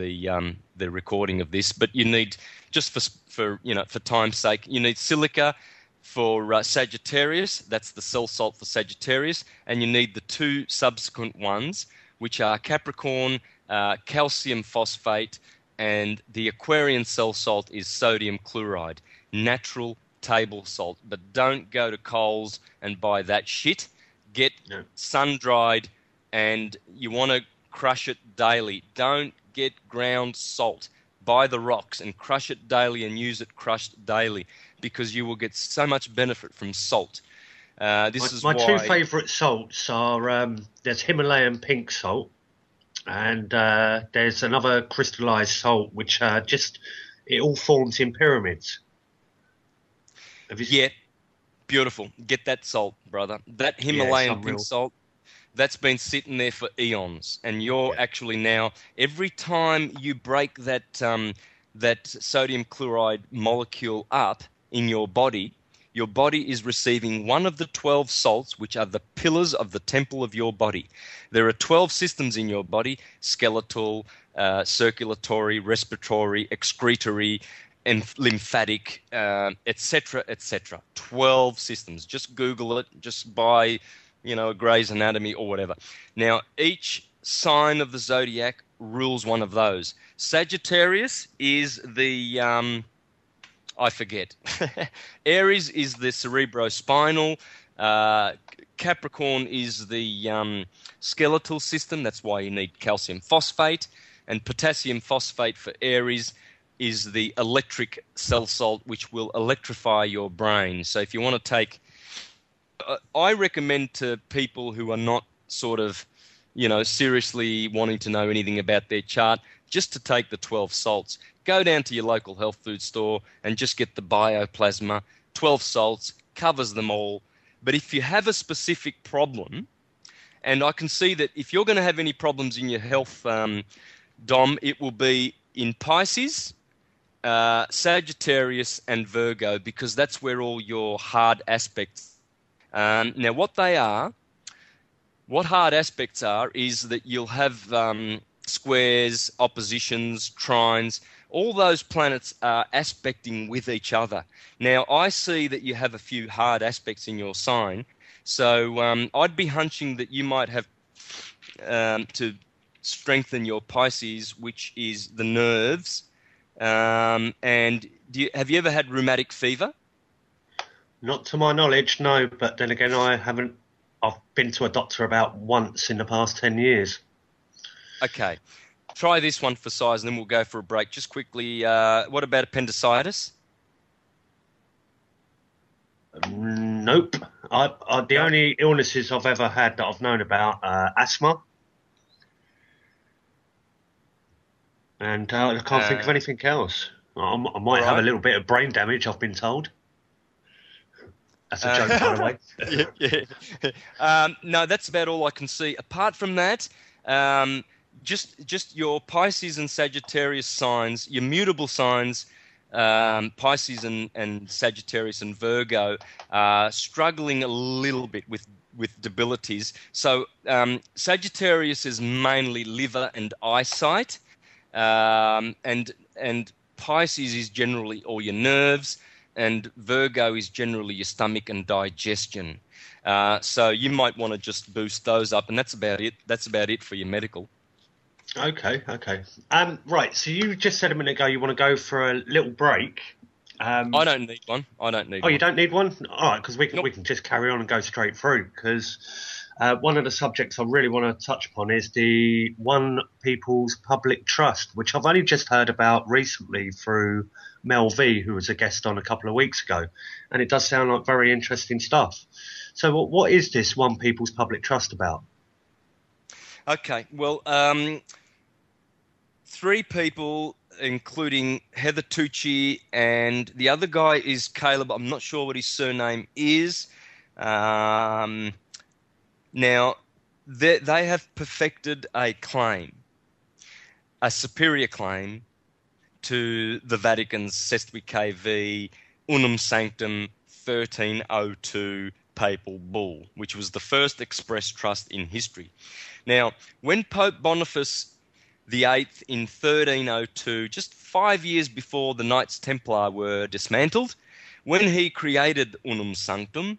the recording of this. But you need, just for time's sake, you need silica for Sagittarius. That's the cell salt for Sagittarius, and you need the two subsequent ones, which are Capricorn, calcium phosphate. And the Aquarian cell salt is sodium chloride, natural table salt. But don't go to Coles and buy that shit. Get sun-dried, and you want to crush it daily. Don't get ground salt. Buy the rocks and crush it daily and use it crushed daily, because you will get so much benefit from salt. My two favourite salts are there's Himalayan pink salt, and there's another crystallized salt which it all forms in pyramids. Yeah, beautiful. Get that salt, brother. That Himalayan pink salt, that's been sitting there for eons, and you're actually now, every time you break that sodium chloride molecule up in your body is receiving one of the 12 salts, which are the pillars of the temple of your body. There are 12 systems in your body: skeletal, circulatory, respiratory, excretory, and lymphatic, etc., etc. 12 systems. Just Google it. Just buy, a Grey's Anatomy or whatever. Now, each sign of the zodiac rules one of those. Sagittarius is the I forget. Aries is the cerebrospinal. Capricorn is the skeletal system. That's why you need calcium phosphate. And potassium phosphate for Aries is the electric cell salt, which will electrify your brain. So if you want to take... I recommend to people who are not sort of, seriously wanting to know anything about their chart, just to take the 12 salts. Go down to your local health food store and just get the bioplasma. 12 salts, covers them all. But if you have a specific problem, and I can see that if you're going to have any problems in your health, Dom, it will be in Pisces, Sagittarius, and Virgo, because that's where all your hard aspects. Now, what hard aspects are, is that you'll have squares, oppositions, trines. All those planets are aspecting with each other. Now, I see that you have a few hard aspects in your sign, so I'd be hunching that you might have to strengthen your Pisces, which is the nerves. And have you ever had rheumatic fever? Not to my knowledge, no. But then again, I've been to a doctor about once in the past 10 years. Okay. Try this one for size, and then we'll go for a break. Just quickly, what about appendicitis? Nope. The only illnesses I've ever had that I've known about are asthma. And I can't think of anything else. I might have a little bit of brain damage, I've been told. That's a joke, by the way. No, that's about all I can see. Apart from that, just your Pisces and Sagittarius signs, your mutable signs, Pisces and Sagittarius and Virgo, are struggling a little bit with debilities. So Sagittarius is mainly liver and eyesight, and Pisces is generally all your nerves, and Virgo is generally your stomach and digestion. So you might want to just boost those up, and that's about it. That's about it for your medical. Okay. Right. So you just said a minute ago you want to go for a little break. I don't need one. Oh, you don't need one? All right, because we can just carry on and go straight through. Because one of the subjects I really want to touch upon is the One People's Public Trust, which I've only just heard about recently through Mel V, who was a guest on a couple of weeks ago, and it does sound like very interesting stuff. So, what is this One People's Public Trust about? Okay, well, 3 people, including Heather Tucci, and the other guy is Caleb. I'm not sure what his surname is. Now, they have perfected a claim, a superior claim to the Vatican's Sestui v. Unum Sanctum 1302 papal bull, which was the first express trust in history. Now, when Pope Boniface VIII in 1302, just 5 years before the Knights Templar were dismantled, when he created Unum Sanctum,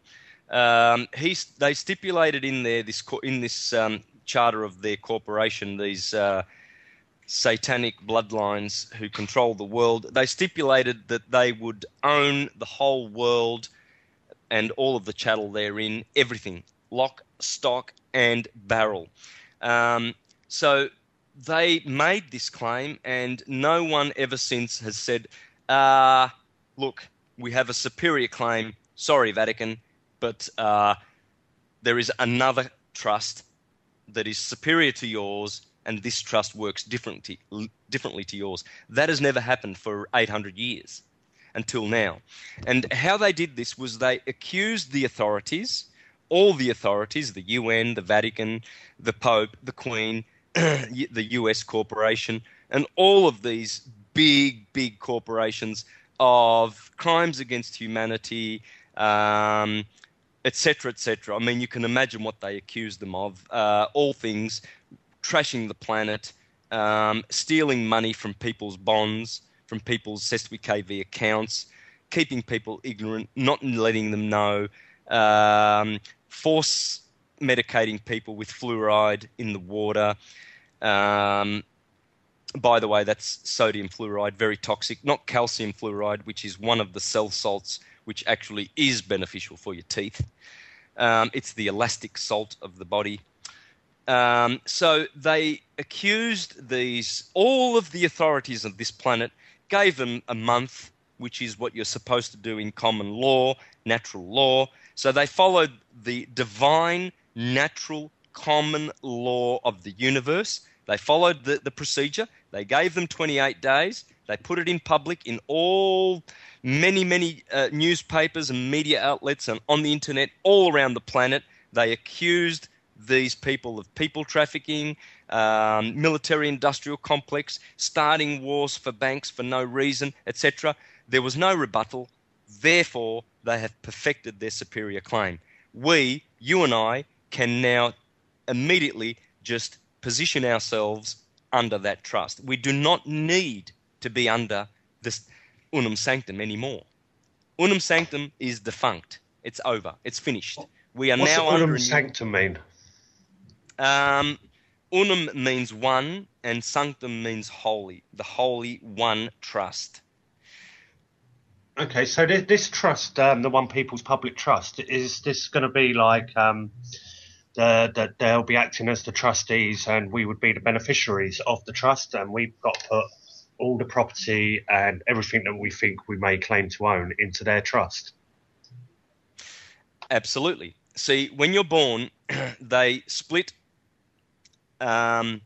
they stipulated in there this charter of their corporation, these satanic bloodlines who control the world, they stipulated that they would own the whole world and all of the chattel therein, everything, lock, stock, and barrel. So they made this claim, and no one ever since has said, look, we have a superior claim. Sorry, Vatican, but there is another trust that is superior to yours, and this trust works differently to yours. That has never happened for 800 years until now. And how they did this was they accused the authorities, all the authorities, the UN, the Vatican, the Pope, the Queen, the US corporation, and all of these big corporations of crimes against humanity, etc., etc. I mean, you can imagine what they accused them of. All things trashing the planet, stealing money from people's bonds, from people's Sestui v accounts, keeping people ignorant, not letting them know, force medicating people with fluoride in the water. By the way, that's sodium fluoride, very toxic, not calcium fluoride, which is one of the cell salts which actually is beneficial for your teeth. It's the elastic salt of the body. So they accused all of the authorities of this planet, gave them a month, which is what you're supposed to do in common law, natural law. So they followed the divine, natural, common law of the universe. They followed the procedure. They gave them 28 days. They put it in public in many newspapers and media outlets and on the internet all around the planet. They accused these people of people trafficking, military-industrial complex, starting wars for banks for no reason, etc. There was no rebuttal. Therefore, they have perfected their superior claim. We, you and I, can now immediately just position ourselves under that trust. We do not need to be under this Unum Sanctum anymore. Unum Sanctum is defunct. It's over. It's finished. We are What's now Unum under Sanctum mean? Unum means one, and Sanctum means holy. The holy one trust. Okay, so this trust, the One People's Public Trust, is this going to be like that they'll be acting as the trustees and we would be the beneficiaries of the trust, and we've got to put all the property and everything that we think we may claim to own into their trust? Absolutely. See, when you're born, they split they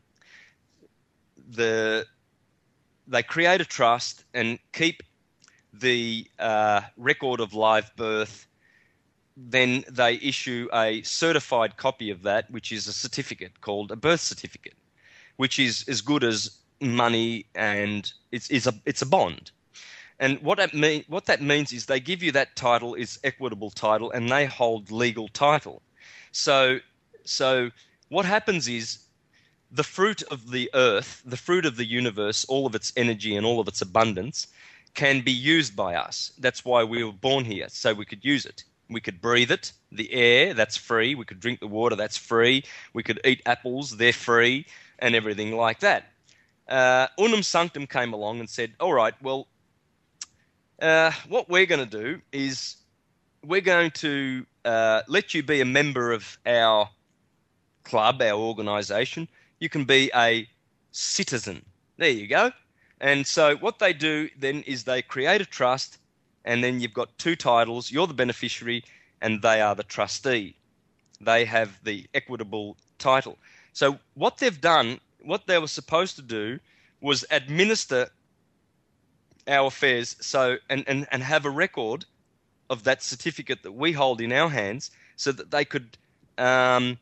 create a trust and keep the record of live birth. Then they issue a certified copy of that, which is a certificate called a birth certificate. which is as good as money, and it's a bond. And what that means is they give you that title is equitable title, and they hold legal title. So what happens is the fruit of the earth, the fruit of the universe, all of its energy and all of its abundance can be used by us. That's why we were born here, so we could use it. We could breathe it, the air, that's free. We could drink the water, that's free. We could eat apples, they're free, and everything like that. Unum Sanctum came along and said, all right, well, what we're going to do is we're going to let you be a member of our club, our organisation. You can be a citizen. There you go. And so what they do then is they create a trust, and then you've got two titles. You're the beneficiary and they are the trustee. They have the equitable title. So what they've done, what they were supposed to do was administer our affairs and have a record of that certificate that we hold in our hands so that they could, governments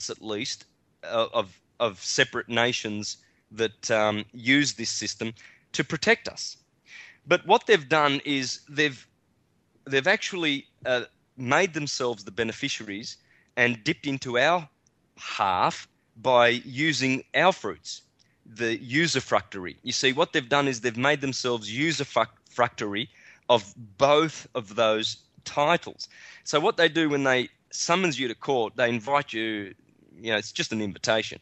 at least of separate nations that use this system to protect us. But what they've done is they've actually made themselves the beneficiaries and dipped into our half by using our fruits, the usufructuary. You see, what they've done is they've made themselves usufructuary of both of those titles. So what they do when they summons you to court, they invite you, it's just an invitation.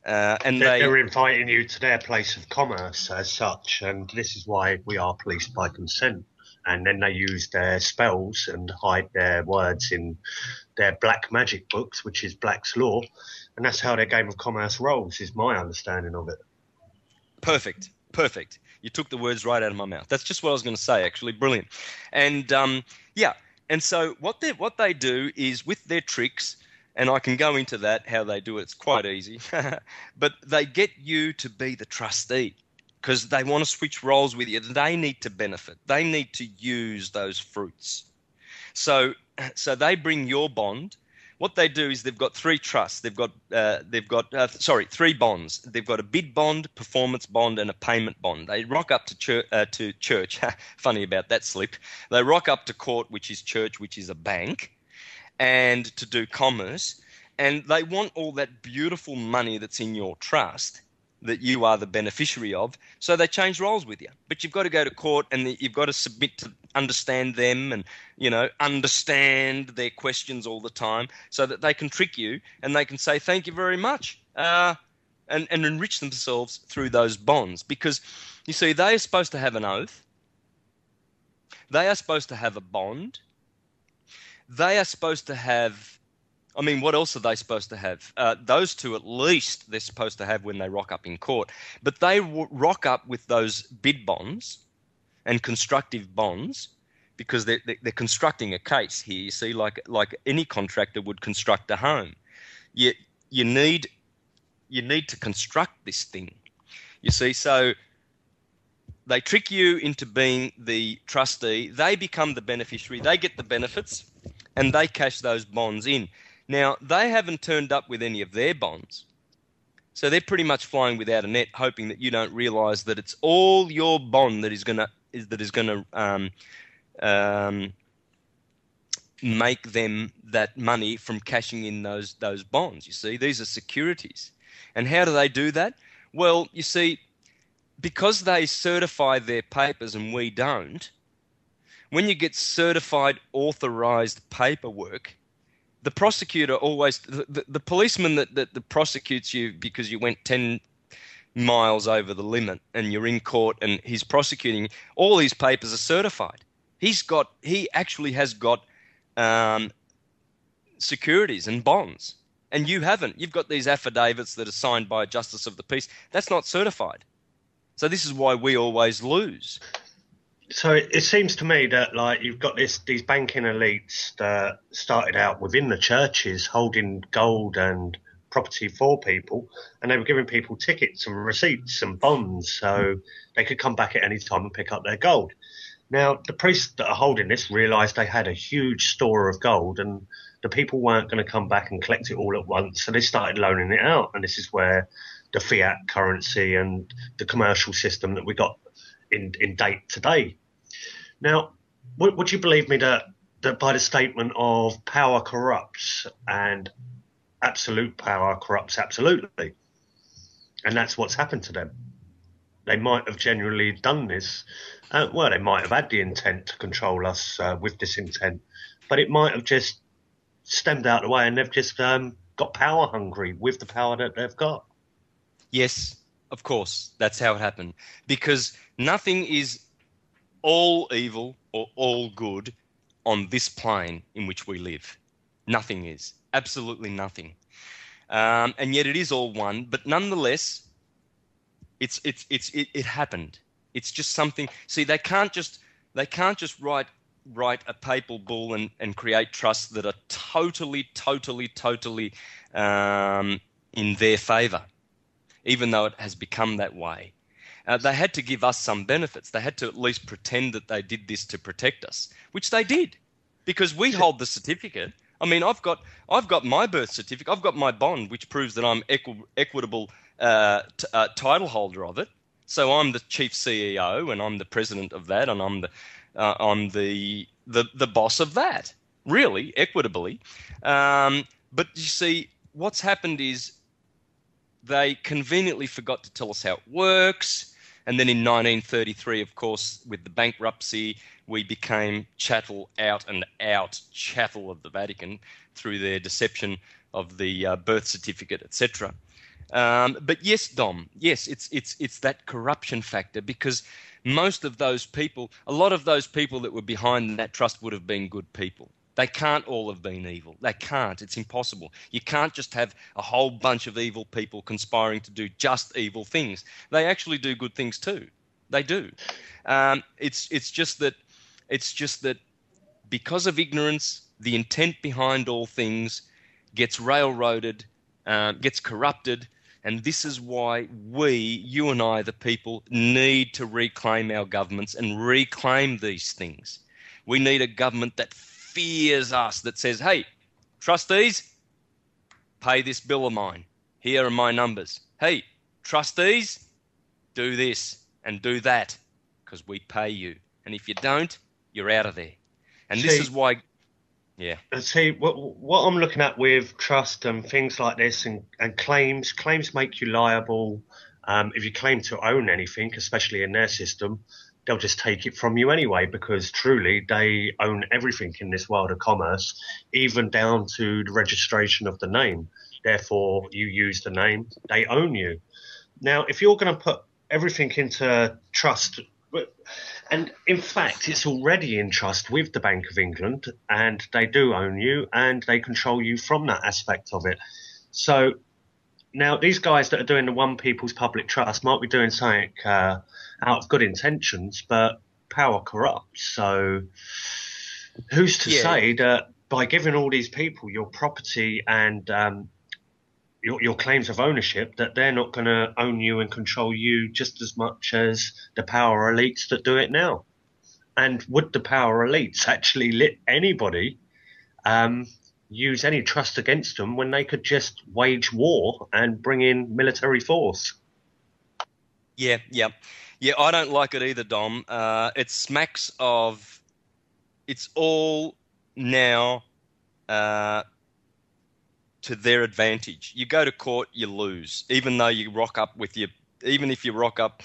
And they're inviting you to their place of commerce as such, and this is why we are policed by consent. And then they use their spells and hide their words in their black magic books, which is Black's law, and that's how their game of commerce rolls, is my understanding of it. Perfect. You took the words right out of my mouth. That's just what I was going to say, actually. Brilliant. And and so what they do is with their tricks, and I can go into that, how they do it. It's quite easy. But they get you to be the trustee because they want to switch roles with you. They need to benefit. They need to use those fruits. So they bring your bond. What they do is they've got three trusts. They've got three bonds. They've got a bid bond, performance bond, and a payment bond. They rock up to church. Funny about that slip. They rock up to court, which is church, which is a bank, and to do commerce. And they want all that beautiful money that's in your trust that you are the beneficiary of. So they change roles with you. But you've got to go to court and you've got to submit to understand them and, understand their questions all the time so that they can trick you and they can say, thank you very much, and enrich themselves through those bonds. Because, you see, they are supposed to have an oath. They are supposed to have a bond. They are supposed to have, what else are they supposed to have? Those two at least they're supposed to have when they rock up in court. But they rock up with those bid bonds and constructive bonds because they're constructing a case here. You see, like any contractor would construct a home. You need to construct this thing. You see, so they trick you into being the trustee. They become the beneficiary. They get the benefits and they cash those bonds in. Now, they haven't turned up with any of their bonds. So they're pretty much flying without a net, hoping that you don't realize that it's all your bond that is going to make them that money from cashing in those bonds. You see, these are securities. And how do they do that? Well, you see, because they certify their papers and we don't, when you get certified authorized paperwork, the prosecutor always, the policeman that prosecutes you because you went 10 miles over the limit and you're in court and he's prosecuting, all these papers are certified. He actually has got securities and bonds, and you haven't. You've got these affidavits that are signed by a justice of the peace. That's not certified. So this is why we always lose. So it seems to me that you've got these banking elites that started out within the churches holding gold and property for people, and they were giving people tickets and receipts and bonds so they could come back at any time and pick up their gold. Now, the priests that are holding this realised they had a huge store of gold, and the people weren't going to come back and collect it all at once, so they started loaning it out. And this is where the fiat currency and the commercial system that we got in date today. Now, would you believe me that by the statement of power corrupts and absolute power corrupts absolutely? And that's what's happened to them. They might have genuinely done this. Well, they might have had the intent to control us with this intent, but it might have just stemmed out of the way, and they've just got power hungry with the power that they've got. Yes, of course, that's how it happened. Because nothing is all evil or all good on this plane in which we live. Nothing is. Absolutely nothing. And yet it is all one. But nonetheless, it happened. It's just something. See, they can't just write a papal bull and create trusts that are totally in their favour, even though it has become that way. They had to give us some benefits. They had to at least pretend that they did this to protect us, which they did, because we hold the certificate. I mean, I've got my birth certificate. I've got my bond, which proves that I'm equitable title holder of it. So I'm the chief CEO, and I'm the president of that, and I'm the boss of that. Really, equitably. But you see, what's happened is they conveniently forgot to tell us how it works. And then in 1933, of course, with the bankruptcy, we became chattel of the Vatican through their deception of the birth certificate, etc. But yes, Dom, yes, it's that corruption factor, because most of those people, a lot of those people that were behind that trust would have been good people. They can't all have been evil. They can't. It's impossible. You can't just have a whole bunch of evil people conspiring to do just evil things. They actually do good things too. They do. It's just that because of ignorance, the intent behind all things gets railroaded, gets corrupted, and this is why you and I, the people, need to reclaim our governments and reclaim these things. We need a government that fears us, that says, hey, trustees, pay this bill of mine. Here are my numbers. Hey, trustees, do this and do that because we pay you. And if you don't, you're out of there. And this is why, yeah. See, what I'm looking at with trust and things like this and claims make you liable. If you claim to own anything, especially in their system, they'll just take it from you anyway, because truly they own everything in this world of commerce, even down to the registration of the name. Therefore, you use the name, they own you. Now, if you're going to put everything into trust, and in fact, it's already in trust with the Bank of England, and they do own you, and they control you from that aspect of it. So now these guys that are doing the One People's Public Trust might be doing something out of good intentions, but power corrupts. So who's to say that by giving all these people your property and your claims of ownership, that they're not going to own you and control you just as much as the power elites that do it now? And would the power elites actually let anybody use any trust against them when they could just wage war and bring in military force? Yeah, I don't like it either, Dom. It smacks of, it's all now to their advantage. You go to court, you lose, even though you rock up with even if you rock up,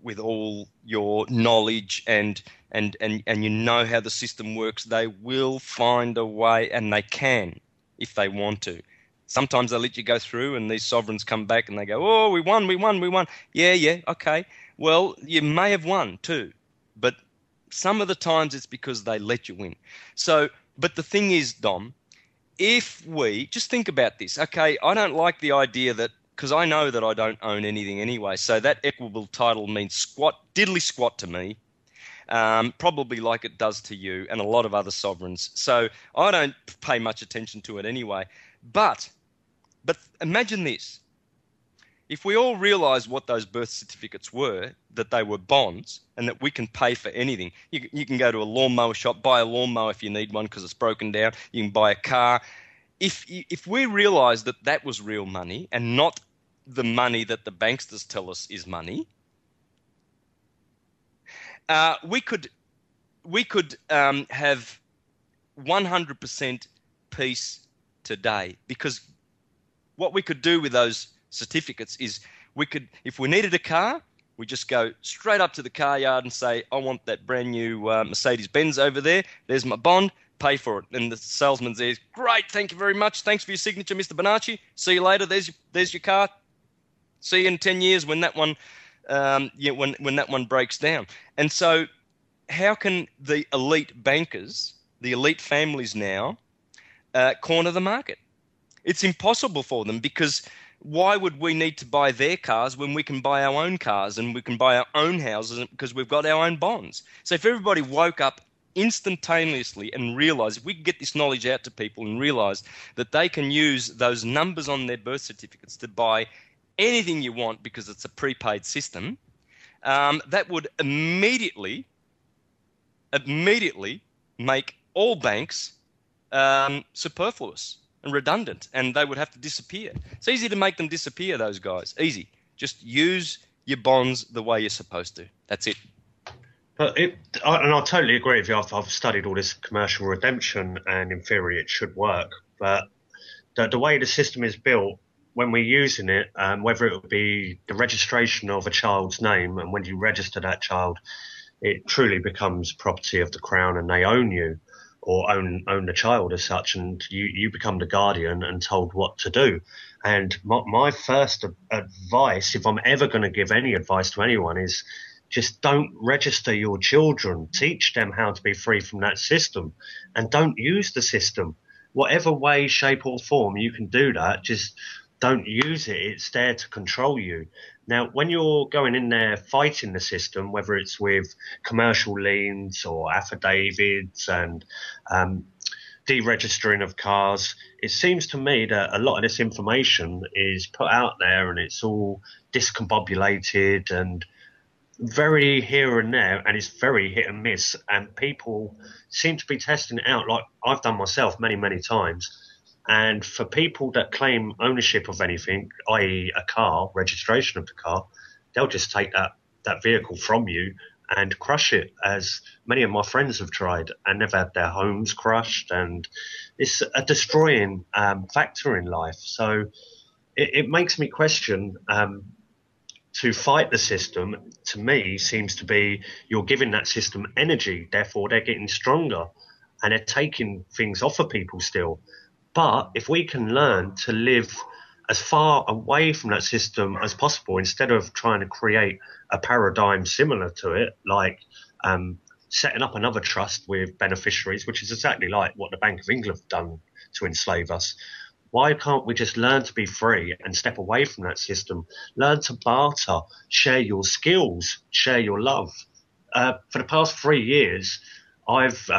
with all your knowledge and you know how the system works, they will find a way, and they can if they want to. Sometimes they let you go through, and these sovereigns come back and they go, oh, we won. Yeah, okay. Well, you may have won too, but some of the times it's because they let you win. So, but the thing is, Dom, if we just think about this, okay, I don't like the idea that, because I know that I don't own anything anyway, so that equitable title means diddly squat to me, probably like it does to you and a lot of other sovereigns. So I don't pay much attention to it anyway. But imagine this. if we all realised what those birth certificates were, that they were bonds and that we can pay for anything. You can go to a lawnmower shop, buy a lawnmower if you need one because it's broken down. You can buy a car. If we realised that that was real money and not the money that the banksters tell us is money, we could have 100% peace today, because what we could do with those certificates is we could, if we needed a car, we just go straight up to the car yard and say, I want that brand new Mercedes-Benz over there. There's my bond. Pay for it. And the salesman says, great, thank you very much. Thanks for your signature, Mr. Bonacci. See you later. There's your car. See you in 10 years when that one when that one breaks down. And so how can the elite bankers, the elite families now, corner the market? It's impossible for them, because why would we need to buy their cars when we can buy our own cars and we can buy our own houses because we've got our own bonds? So if everybody woke up instantaneously and realised, if we could get this knowledge out to people and realise that they can use those numbers on their birth certificates to buy anything you want because it's a prepaid system, that would immediately make all banks superfluous and redundant, and they would have to disappear. It's easy to make them disappear, those guys. Easy. Just use your bonds the way you're supposed to. That's it. But and I totally agree with you. I've studied all this commercial redemption, and in theory it should work. But the way the system is built, when we're using it, whether it would be the registration of a child's name, and when you register that child, it truly becomes property of the Crown and they own you, or own the child as such, and you become the guardian and told what to do. And my first advice, if I'm ever going to give any advice to anyone, is just don't register your children. Teach them how to be free from that system, and don't use the system. Whatever way, shape or form you can do that, just don't use it. It's there to control you. Now, when you're going in there fighting the system, whether it's with commercial liens or affidavits and deregistering of cars, it seems to me that a lot of this information is put out there and it's all discombobulated and very here and there, and it's very hit and miss, and people seem to be testing it out like I've done myself many, many times. And for people that claim ownership of anything, i.e. a car, registration of the car, they'll just take that vehicle from you and crush it, as many of my friends have tried, and they've had their homes crushed, and it's a destroying factor in life. So it makes me question, to fight the system, to me, seems to be you're giving that system energy, therefore they're getting stronger, and they're taking things off of people still. But if we can learn to live as far away from that system as possible, instead of trying to create a paradigm similar to it, like setting up another trust with beneficiaries, which is exactly like what the Bank of England have done to enslave us, why can't we just learn to be free and step away from that system? Learn to barter, share your skills, share your love. For the past 3 years, I've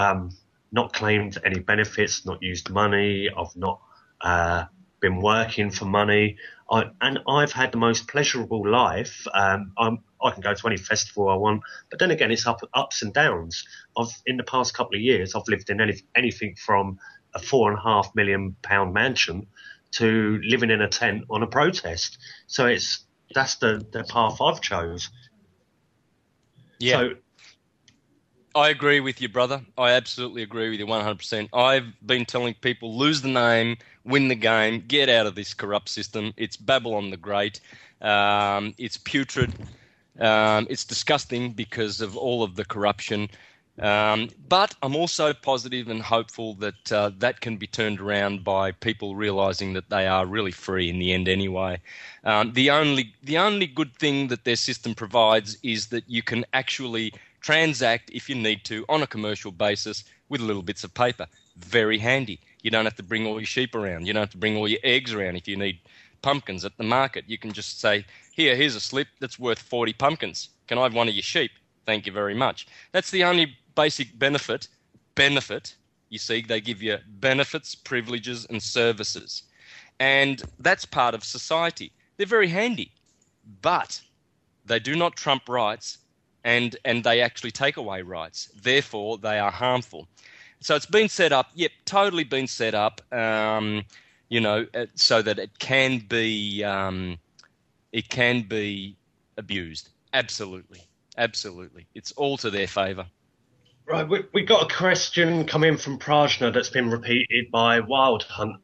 not claimed any benefits, not used money. I've not been working for money. And I've had the most pleasurable life. I can go to any festival I want. But then again, it's ups and downs. In the past couple of years, I've lived in anything from a £4.5 million mansion to living in a tent on a protest. So that's the path I've chose. Yeah. So, I agree with you, brother. I absolutely agree with you 100%. I've been telling people, lose the name, win the game, get out of this corrupt system. It's Babylon the Great. It's putrid. It's disgusting because of all of the corruption. But I'm also positive and hopeful that that can be turned around by people realising that they are really free in the end anyway. The only good thing that their system provides is that you can actually transact, if you need to, on a commercial basis with little bits of paper. Very handy. You don't have to bring all your sheep around. You don't have to bring all your eggs around if you need pumpkins at the market. You can just say, here's a slip that's worth 40 pumpkins. Can I have one of your sheep? Thank you very much. That's the only basic benefit. You see, they give you benefits, privileges and services. And that's part of society. They're very handy. but they do not trump rights, and they actually take away rights. Therefore, they are harmful. So it's been set up, totally been set up, so that it can be abused. Absolutely. It's all to their favour. Right, we got a question come in from Prajna that's been repeated by Wild Hunt.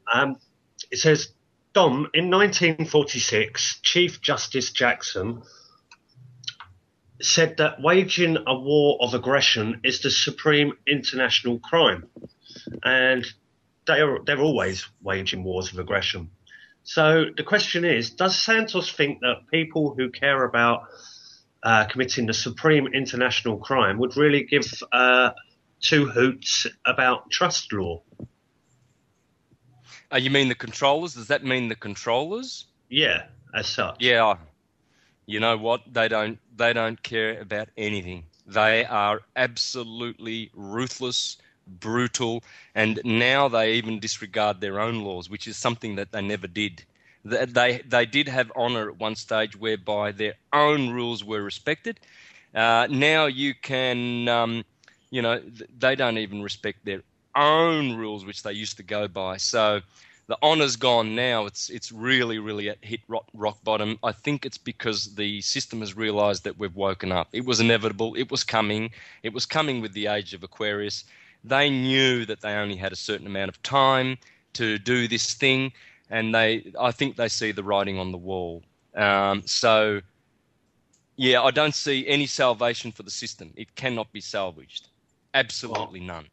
It says, Dom, in 1946, Chief Justice Jackson said that waging a war of aggression is the supreme international crime. And they're always waging wars of aggression. So the question is, does Santos think that people who care about committing the supreme international crime would really give two hoots about trust law? You mean the controllers? Does that mean the controllers? Yeah, as such. Yeah. You know what? They don't care about anything. They are absolutely ruthless, brutal, and now they even disregard their own laws, which is something that they never did. They did have honour at one stage whereby their own rules were respected. Now you can, they don't even respect their own rules, which they used to go by. So the honour's gone now. It's really hit rock bottom. I think it's because the system has realised that we've woken up. It was inevitable. It was coming. It was coming with the age of Aquarius. They knew that they only had a certain amount of time to do this thing, and I think they see the writing on the wall. I don't see any salvation for the system. It cannot be salvaged. Absolutely none.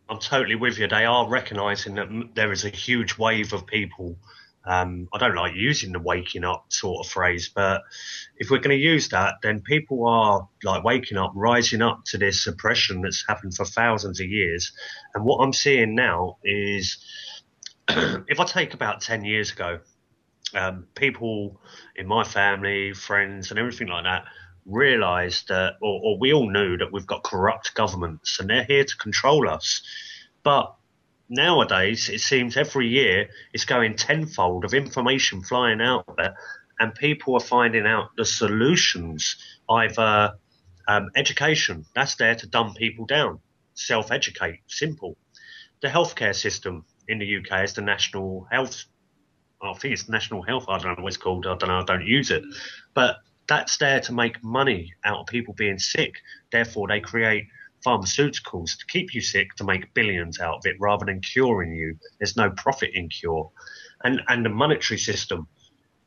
I'm totally with you. They are recognising that there is a huge wave of people. I don't like using the waking up sort of phrase, but if we're going to use that, then people are like waking up, rising up to this oppression that's happened for thousands of years. And what I'm seeing now is, if I take about 10 years ago, people in my family, friends and everything like that realised that, or we all knew that we've got corrupt governments and they're here to control us. But nowadays, it seems every year it's going tenfold of information flying out there, and people are finding out the solutions. Either education, that's there to dumb people down, self-educate, simple. The healthcare system in the UK is the National Health. I think it's National Health. I don't know what it's called. I don't know. I don't use it. But that's there to make money out of people being sick. Therefore, they create pharmaceuticals to keep you sick to make billions out of it rather than curing you. There's no profit in cure. And the monetary system,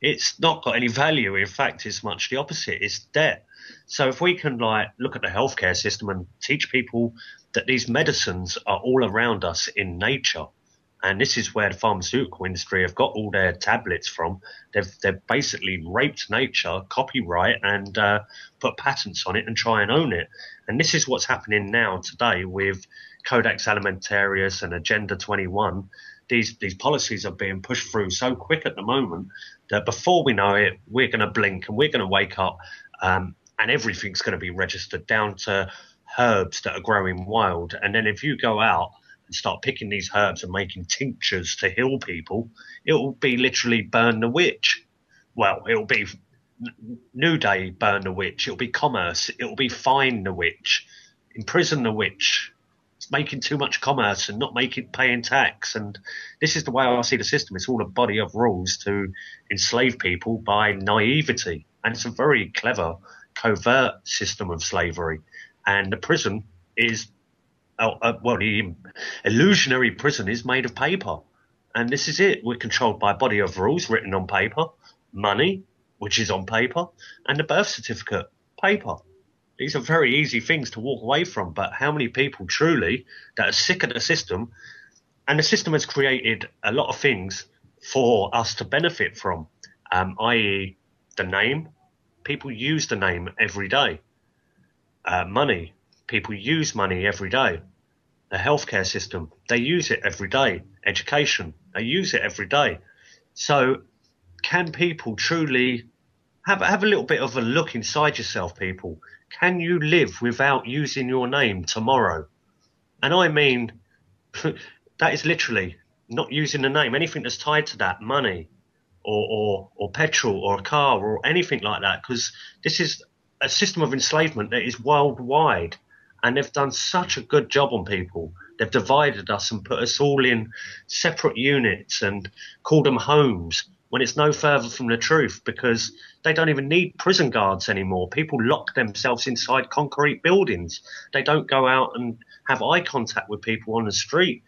it's not got any value. In fact, it's much the opposite. It's debt. So if we can look at the healthcare system and teach people that these medicines are all around us in nature, and this is where the pharmaceutical industry have got all their tablets from. They've basically raped nature, copyright, and put patents on it and try and own it. And this is what's happening now today with Codex Alimentarius and Agenda 21. These policies are being pushed through so quick at the moment that before we know it, we're going to blink and we're going to wake up, and everything's going to be registered down to herbs that are growing wild. And then if you go out and start picking these herbs and making tinctures to heal people, it will be literally burn the witch. Well, it will be New Day, burn the witch. It will be commerce. It will be fine the witch, imprison the witch. It's making too much commerce and not paying tax. And this is the way I see the system. It's all a body of rules to enslave people by naivety. And it's a very clever, covert system of slavery. And the prison is the illusionary prison is made of paper. And this is it. We're controlled by a body of rules written on paper, money, which is on paper, and the birth certificate, paper. These are very easy things to walk away from, but how many people truly that are sick of the system? And the system has created a lot of things for us to benefit from, i.e. the name. People use the name every day. Money. People use money every day. The healthcare system, they use it every day. Education, they use it every day. So can people truly have a little bit of a look inside yourself, people? Can you live without using your name tomorrow? And I mean, that is literally not using the name. Anything that's tied to that, money, or petrol or a car or anything like that, because this is a system of enslavement that is worldwide, and they've done such a good job on people. They've divided us and put us all in separate units and called them homes, when it's no further from the truth, because they don't even need prison guards anymore. People lock themselves inside concrete buildings. They don't go out and have eye contact with people on the street.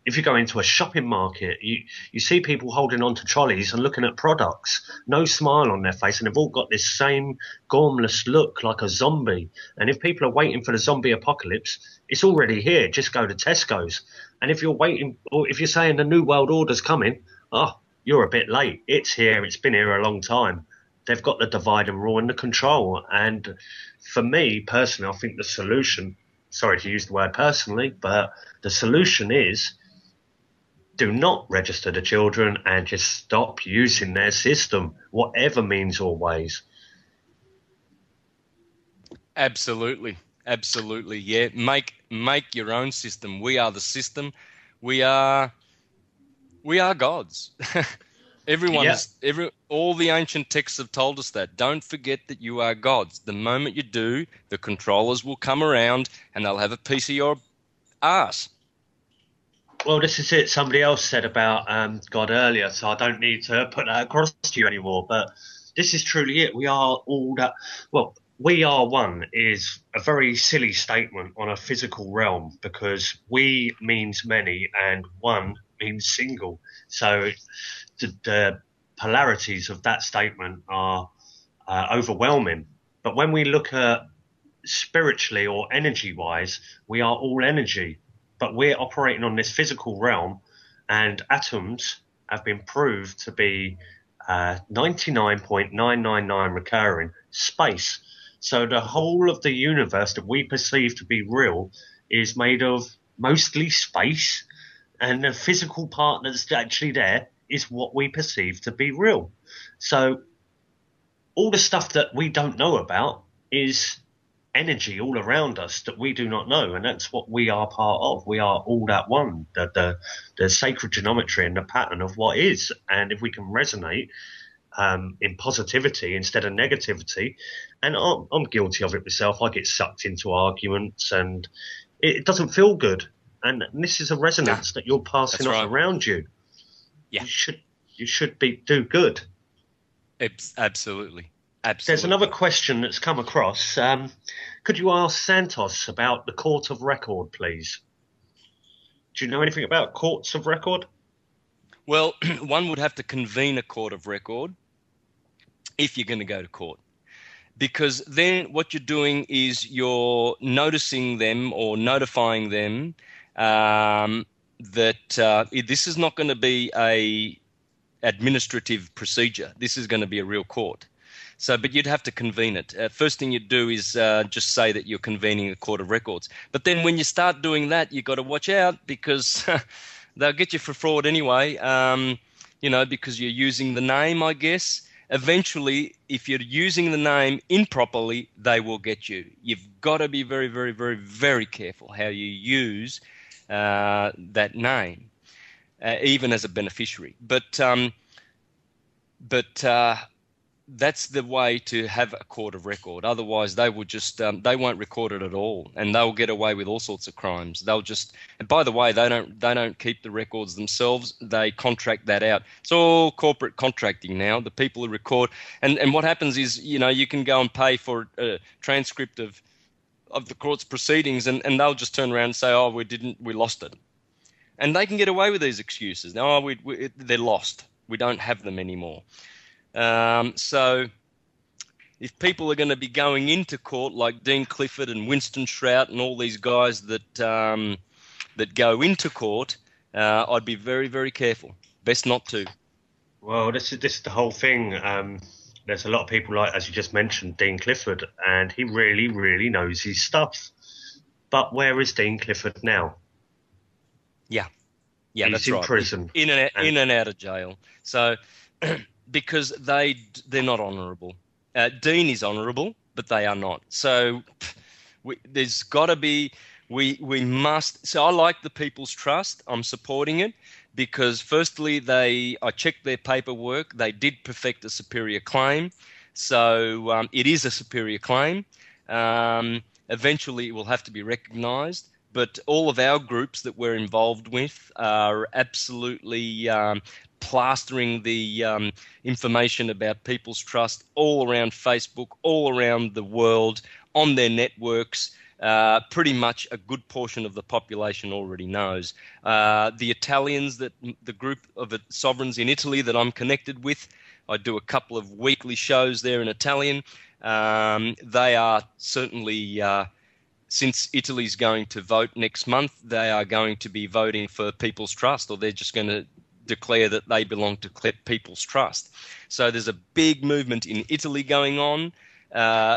If you go into a shopping market, you see people holding on to trolleys and looking at products, no smile on their face, and they've all got this same gormless look like a zombie. And if people are waiting for the zombie apocalypse, it's already here. Just go to Tesco's. And if you're waiting, or if you're saying the New World Order's coming, you're a bit late. It's here. It's been here a long time. They've got the divide and rule and the control. And for me personally, I think the solution, sorry to use the word personally, but the solution is, do not register the children and just stop using their system, whatever means or ways. Absolutely. Absolutely. Yeah. Make your own system. We are the system. We are gods. All the ancient texts have told us that. Don't forget that you are gods. The moment you do, the controllers will come around and they'll have a piece of your ass. Well, this is it. Somebody else said about God earlier, so I don't need to put that across to you anymore. But this is truly it. We are all that. Well, we are one is a very silly statement on a physical realm, because we means many and one means single. So the polarities of that statement are overwhelming. But when we look at spiritually or energy-wise, we are all energy. But we're operating on this physical realm, and atoms have been proved to be 99.999 recurring space. So the whole of the universe that we perceive to be real is made of mostly space, and the physical part that's actually there is what we perceive to be real. So all the stuff that we don't know about is energy all around us that we do not know, and that's what we are part of. We are all that one, the sacred geometry and the pattern of what is. And if we can resonate in positivity instead of negativity, and I'm guilty of it myself, I get sucked into arguments and it doesn't feel good, and this is a resonance that you're passing off around you. Yeah, you should do good. Absolutely. There's another question that's come across. Could you ask Santos about the court of record, please? Do you know anything about courts of record? Well, one would have to convene a court of record if you're going to go to court, because then what you're doing is you're noticing them or notifying them that this is not going to be a administrative procedure. This is going to be a real court. So, but you'd have to convene it. First thing you'd do is just say that you're convening a court of records. But then when you start doing that, you've got to watch out, because they'll get you for fraud anyway, because you're using the name, I guess. Eventually, if you're using the name improperly, they will get you. You've got to be very, very, very, very careful how you use that name, even as a beneficiary. But that's the way to have a court of record. Otherwise, they will just they won't record it at all, and they'll get away with all sorts of crimes. They'll just, and by the way, they don't keep the records themselves. They contract that out. It's all corporate contracting now. The people who record, and what happens is, you can go and pay for a transcript of the court's proceedings, and they'll just turn around and say, "Oh, we lost it," and they can get away with these excuses. No, they're lost. We don't have them anymore. So if people are going to be going into court like Dean Clifford and Winston Shrout and all these guys that go into court, I'd be very, very careful. Best not to. Well, this is the whole thing. There's a lot of people, like, as you just mentioned, Dean Clifford, and he really, really knows his stuff. But where is Dean Clifford now? Yeah, he's that's in right. prison. In and out of jail. So because they're not honourable. Dean is honourable, but they are not. So there's got to be, we must. So I like the People's Trust. I'm supporting it, because firstly, I checked their paperwork. They did perfect a superior claim. So it is a superior claim. Eventually, it will have to be recognised. But all of our groups that we're involved with are absolutely plastering the information about People's Trust all around Facebook, all around the world, on their networks. Pretty much a good portion of the population already knows. The Italians, the group of sovereigns in Italy that I'm connected with, I do a couple of weekly shows there in Italian. They are certainly, since Italy's going to vote next month, they are going to be voting for People's Trust, or they're just going to declare that they belong to People's Trust. So there's a big movement in Italy going on.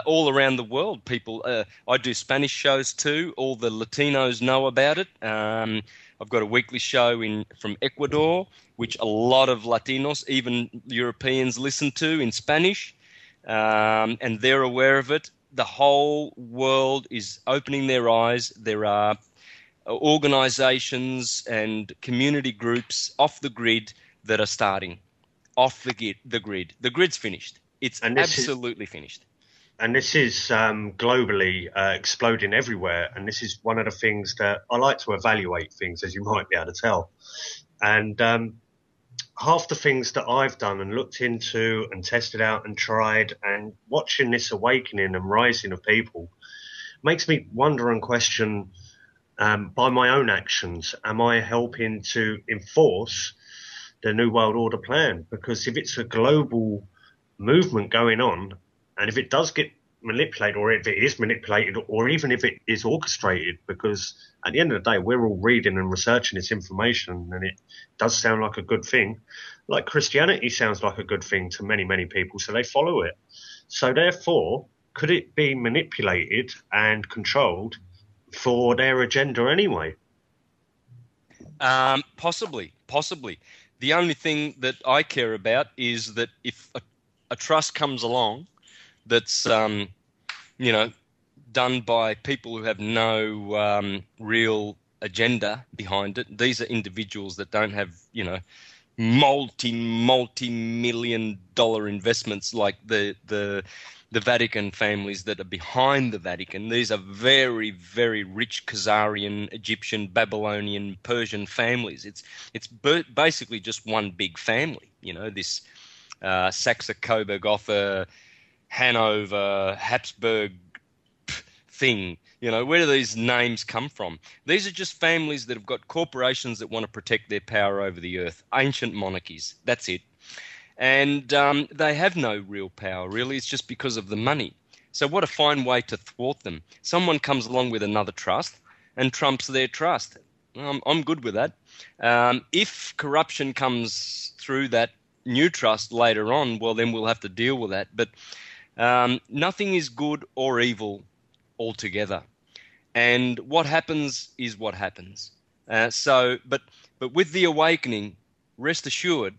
All around the world, people. I do Spanish shows too. All the Latinos know about it. I've got a weekly show from Ecuador, which a lot of Latinos, even Europeans, listen to in Spanish, and they're aware of it. The whole world is opening their eyes. There are organizations and community groups off the grid that are starting off the grid. The grid's finished. It's absolutely finished. And this is globally exploding everywhere. And this is one of the things that I like to evaluate things, as you might be able to tell. And half the things that I've done and looked into and tested out and tried, and watching this awakening and rising of people makes me wonder and question, by my own actions, am I helping to enforce the New World Order plan? Because if it's a global movement going on, and if it does get manipulated, or if it is manipulated, or even if it is orchestrated, because at the end of the day, we're all reading and researching this information, and it does sound like a good thing. Like Christianity sounds like a good thing to many, many people, so they follow it. So therefore, could it be manipulated and controlled for their agenda anyway? Possibly. The only thing that I care about is that if a trust comes along that's, done by people who have no real agenda behind it. These are individuals that don't have, multi-million-dollar investments like the Vatican families that are behind the Vatican. These are very, very rich Khazarian, Egyptian, Babylonian, Persian families. It's basically just one big family. This Saxe-Coburg-Gotha, Hanover, Habsburg thing. Where do these names come from? These are just families that have got corporations that want to protect their power over the earth. Ancient monarchies. That's it. And they have no real power, really. It's just because of the money. So what a fine way to thwart them. Someone comes along with another trust and trumps their trust. I'm good with that. If corruption comes through that new trust later on, well, then we'll have to deal with that. But nothing is good or evil altogether. And what happens is what happens. But with the awakening, rest assured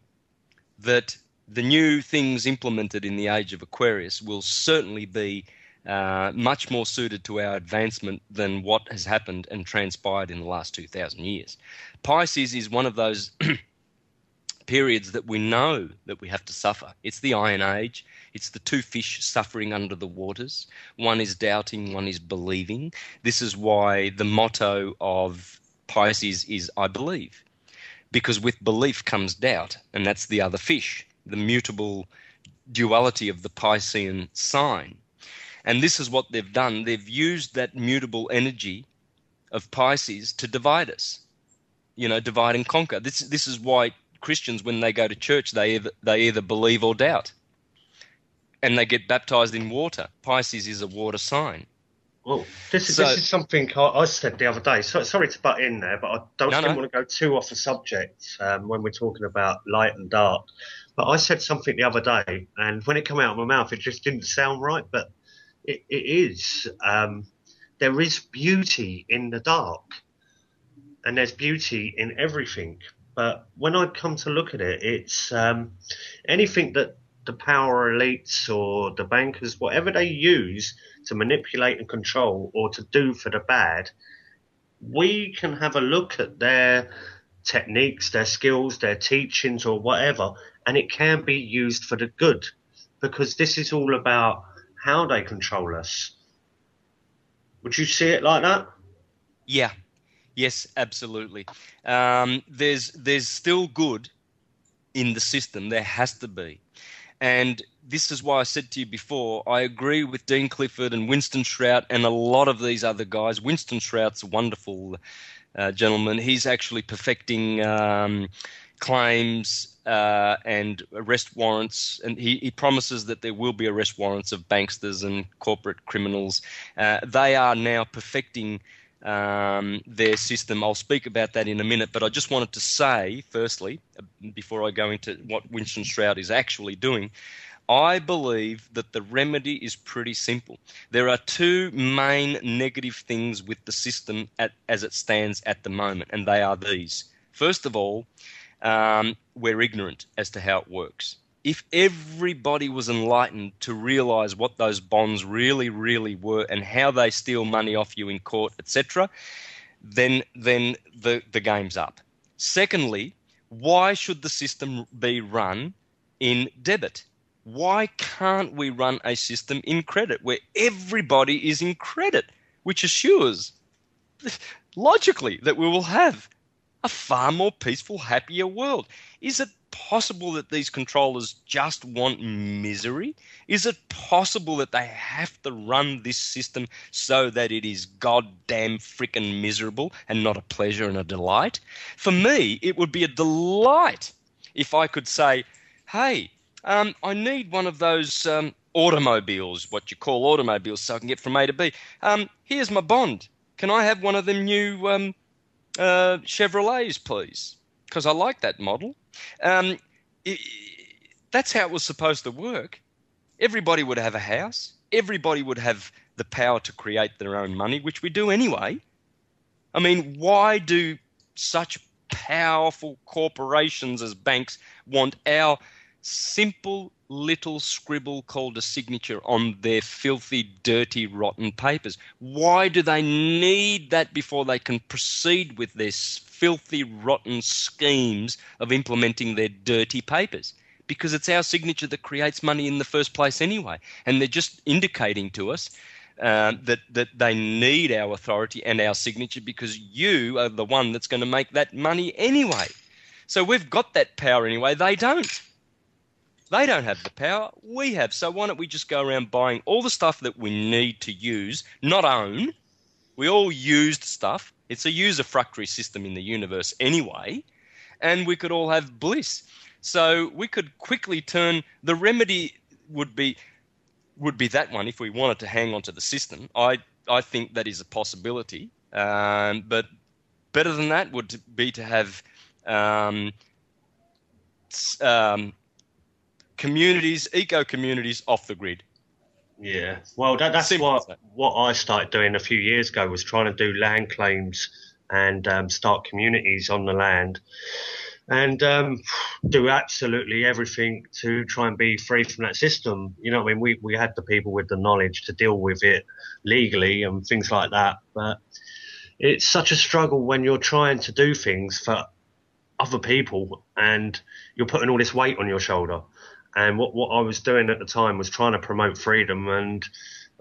that the new things implemented in the age of Aquarius will certainly be much more suited to our advancement than what has happened and transpired in the last 2,000 years. Pisces is one of those periods that we know that we have to suffer. It's the Iron Age. It's the two fish suffering under the waters. One is doubting, one is believing. This is why the motto of Pisces is I believe. Because with belief comes doubt, and that's the other fish, the mutable duality of the Piscean sign. And this is what they've done. They've used that mutable energy of Pisces to divide us, divide and conquer. This is why Christians, when they go to church, they either believe or doubt. And they get baptized in water. Pisces is a water sign. Well, this is something I said the other day. So, sorry to butt in there, but I didn't want to go too off the subject when we're talking about light and dark. But I said something the other day, and when it came out of my mouth, it just didn't sound right. But it is. There is beauty in the dark, and there's beauty in everything. But when I come to look at it, it's anything that the power elites or the bankers, whatever they use to manipulate and control or to do for the bad, we can have a look at their techniques, their skills, their teachings or whatever, and it can be used for the good, because this is all about how they control us. Would you see it like that? Yeah. Yes, absolutely. There's still good in the system. There has to be. And this is why I said to you before, I agree with Dean Clifford and Winston Shrout and a lot of these other guys. Winston Shrout's a wonderful gentleman. He's actually perfecting claims and arrest warrants, and he promises that there will be arrest warrants of banksters and corporate criminals. They are now perfecting their system. I'll speak about that in a minute, but I just wanted to say, firstly, before I go into what Winston Shrout is actually doing, I believe that the remedy is pretty simple. There are two main negative things with the system as it stands at the moment, and they are these. First of all, we're ignorant as to how it works. If everybody was enlightened to realize what those bonds really, really were and how they steal money off you in court, etc., then the game's up. Secondly, why should the system be run in debit? Why can't we run a system in credit where everybody is in credit, which assures logically that we will have a far more peaceful, happier world? Is it possible that these controllers just want misery? Is it possible that they have to run this system so that it is goddamn frickin' miserable and not a pleasure and a delight? For me, it would be a delight if I could say, hey, I need one of those automobiles, what you call automobiles, so I can get from A to B. Here's my bond. Can I have one of them new Chevrolets, please? Because I like that model. That's how it was supposed to work. Everybody would have a house. Everybody would have the power to create their own money, which we do anyway. I mean, why do such powerful corporations as banks want our simple little scribble called a signature on their filthy, dirty, rotten papers? Why do they need that before they can proceed with their filthy, rotten schemes of implementing their dirty papers? Because it's our signature that creates money in the first place anyway. And they're just indicating to us that they need our authority and our signature because you are the one that's going to make that money anyway. So we've got that power anyway. They don't. They don't have the power, we have. So why don't we just go around buying all the stuff that we need to use, not own? We all used stuff. It's a usufructuary system in the universe anyway, and we could all have bliss. So we could quickly turn, the remedy would be that one if we wanted to hang on to the system. I think that is a possibility. But better than that would be to have communities, eco-communities off the grid. Yeah, well, that's what I started doing a few years ago, was trying to do land claims and start communities on the land and do absolutely everything to try and be free from that system. You know what I mean? We had the people with the knowledge to deal with it legally and things like that, but it's such a struggle when you're trying to do things for other people and you're putting all this weight on your shoulder. And what I was doing at the time was trying to promote freedom, and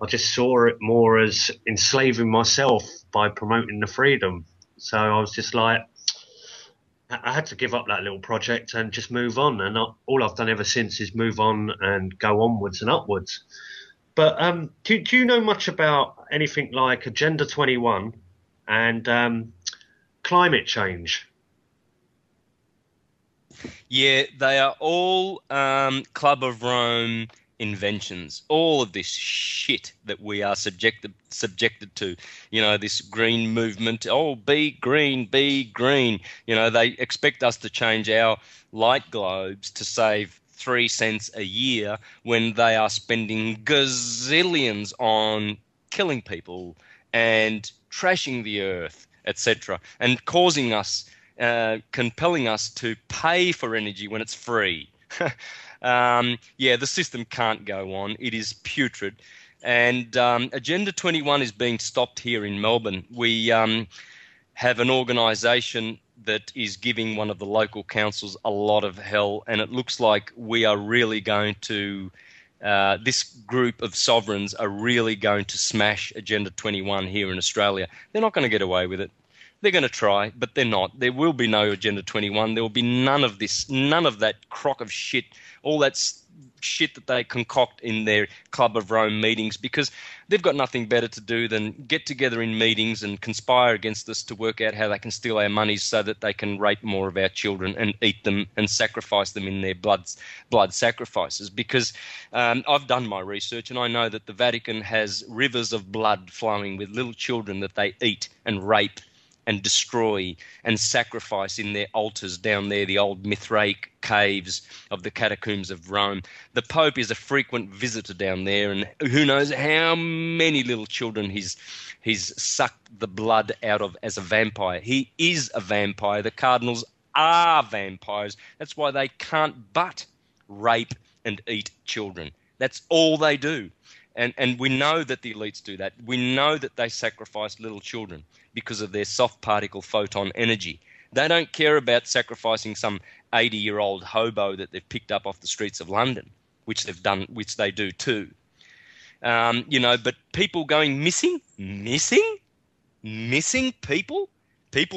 I just saw it more as enslaving myself by promoting the freedom. So I was just like, I had to give up that little project and just move on. And all I've done ever since is move on and go onwards and upwards. But do you know much about anything like Agenda 21 and climate change? Yeah, they are all Club of Rome inventions. All of this shit that we are subjected to. You know, this green movement. Oh, be green, be green. You know, they expect us to change our light globes to save 3 cents a year when they are spending gazillions on killing people and trashing the earth, etc., and causing us compelling us to pay for energy when it's free. Yeah, the system can't go on. It is putrid. And Agenda 21 is being stopped here in Melbourne. We have an organisation that is giving one of the local councils a lot of hell, and it looks like we are really going to this group of sovereigns are really going to smash Agenda 21 here in Australia. They're not going to get away with it. They're going to try, but they're not. There will be no Agenda 21. There will be none of this, none of that crock of shit, all that shit that they concoct in their Club of Rome meetings, because they've got nothing better to do than get together in meetings and conspire against us to work out how they can steal our monies so that they can rape more of our children and eat them and sacrifice them in their blood sacrifices. Because I've done my research and I know that the Vatican has rivers of blood flowing with little children that they eat and rape and destroy and sacrifice in their altars down there, the old Mithraic caves of the catacombs of Rome. The Pope is a frequent visitor down there, and who knows how many little children he's sucked the blood out of as a vampire. He is a vampire. The cardinals are vampires. That's why they can't but rape and eat children. That's all they do. And we know that the elites do that. We know that they sacrifice little children because of their soft particle photon energy. They don't care about sacrificing some 80-year-old hobo that they've picked up off the streets of London, which they've done, which they do too. But people going missing people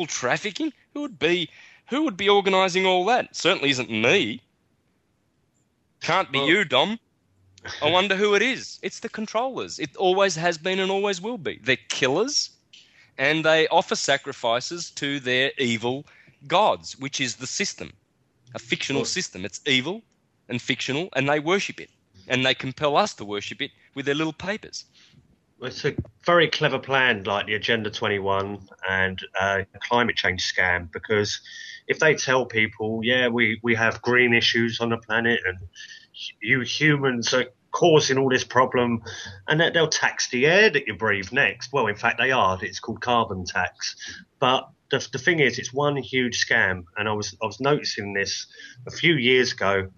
trafficking. Who would be organising all that? Certainly isn't me. Can't be you, Dom. I wonder who it is. It's the controllers. It always has been and always will be. They're killers, and they offer sacrifices to their evil gods, which is the system, a fictional system. It's evil and fictional, and they worship it, and they compel us to worship it with their little papers. It's a very clever plan, like the Agenda 21 and climate change scam, because if they tell people, yeah, we have green issues on the planet and you humans are causing all this problem, and that they'll tax the air that you breathe next. Well, in fact, they are. It's called carbon tax. But the thing is, it's one huge scam. And I was noticing this a few years ago.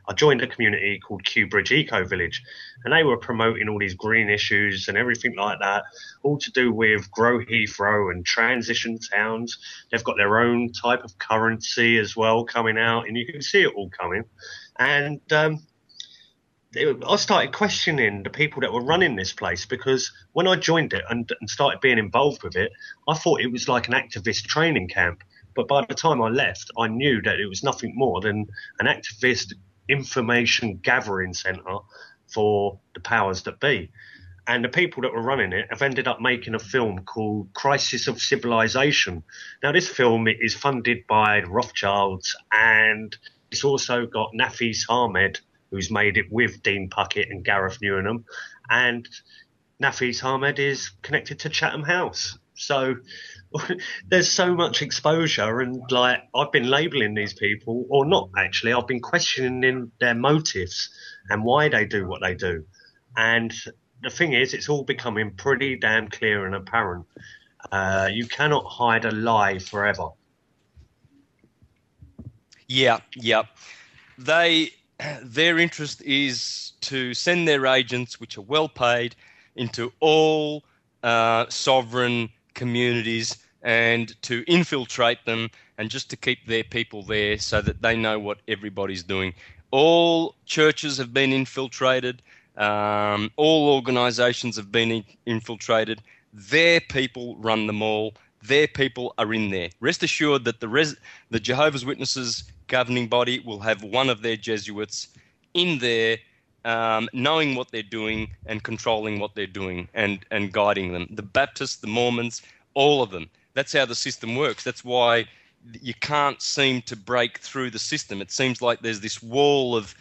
I joined a community called Bridge Eco Village, and they were promoting all these green issues and everything like that, all to do with Grow Heathrow and transition towns. They've got their own type of currency as well coming out, and you can see it all coming. And I started questioning the people that were running this place, because when I joined it and started being involved with it, I thought it was like an activist training camp. But by the time I left, I knew that it was nothing more than an activist information gathering centre for the powers that be. And the people that were running it have ended up making a film called Crisis of Civilization. Now, this film is funded by the Rothschilds, and it's also got Nafis Hamed, who's made it with Dean Puckett and Gareth Newnham. And Nafis Hamed is connected to Chatham House. So there's so much exposure, and like I've been labelling these people, or not actually, I've been questioning their motives and why they do what they do. And the thing is, it's all becoming pretty damn clear and apparent. You cannot hide a lie forever. Yeah. Their interest is to send their agents, which are well paid, into all sovereign communities and to infiltrate them, and just to keep their people there so that they know what everybody's doing. All churches have been infiltrated. All organisations have been infiltrated. Their people run them all. Their people are in there. Rest assured that the Jehovah's Witnesses governing body will have one of their Jesuits in there, knowing what they're doing and controlling what they're doing and guiding them. The Baptists, the Mormons, all of them. That's how the system works. That's why you can't seem to break through the system. It seems like there's this wall of,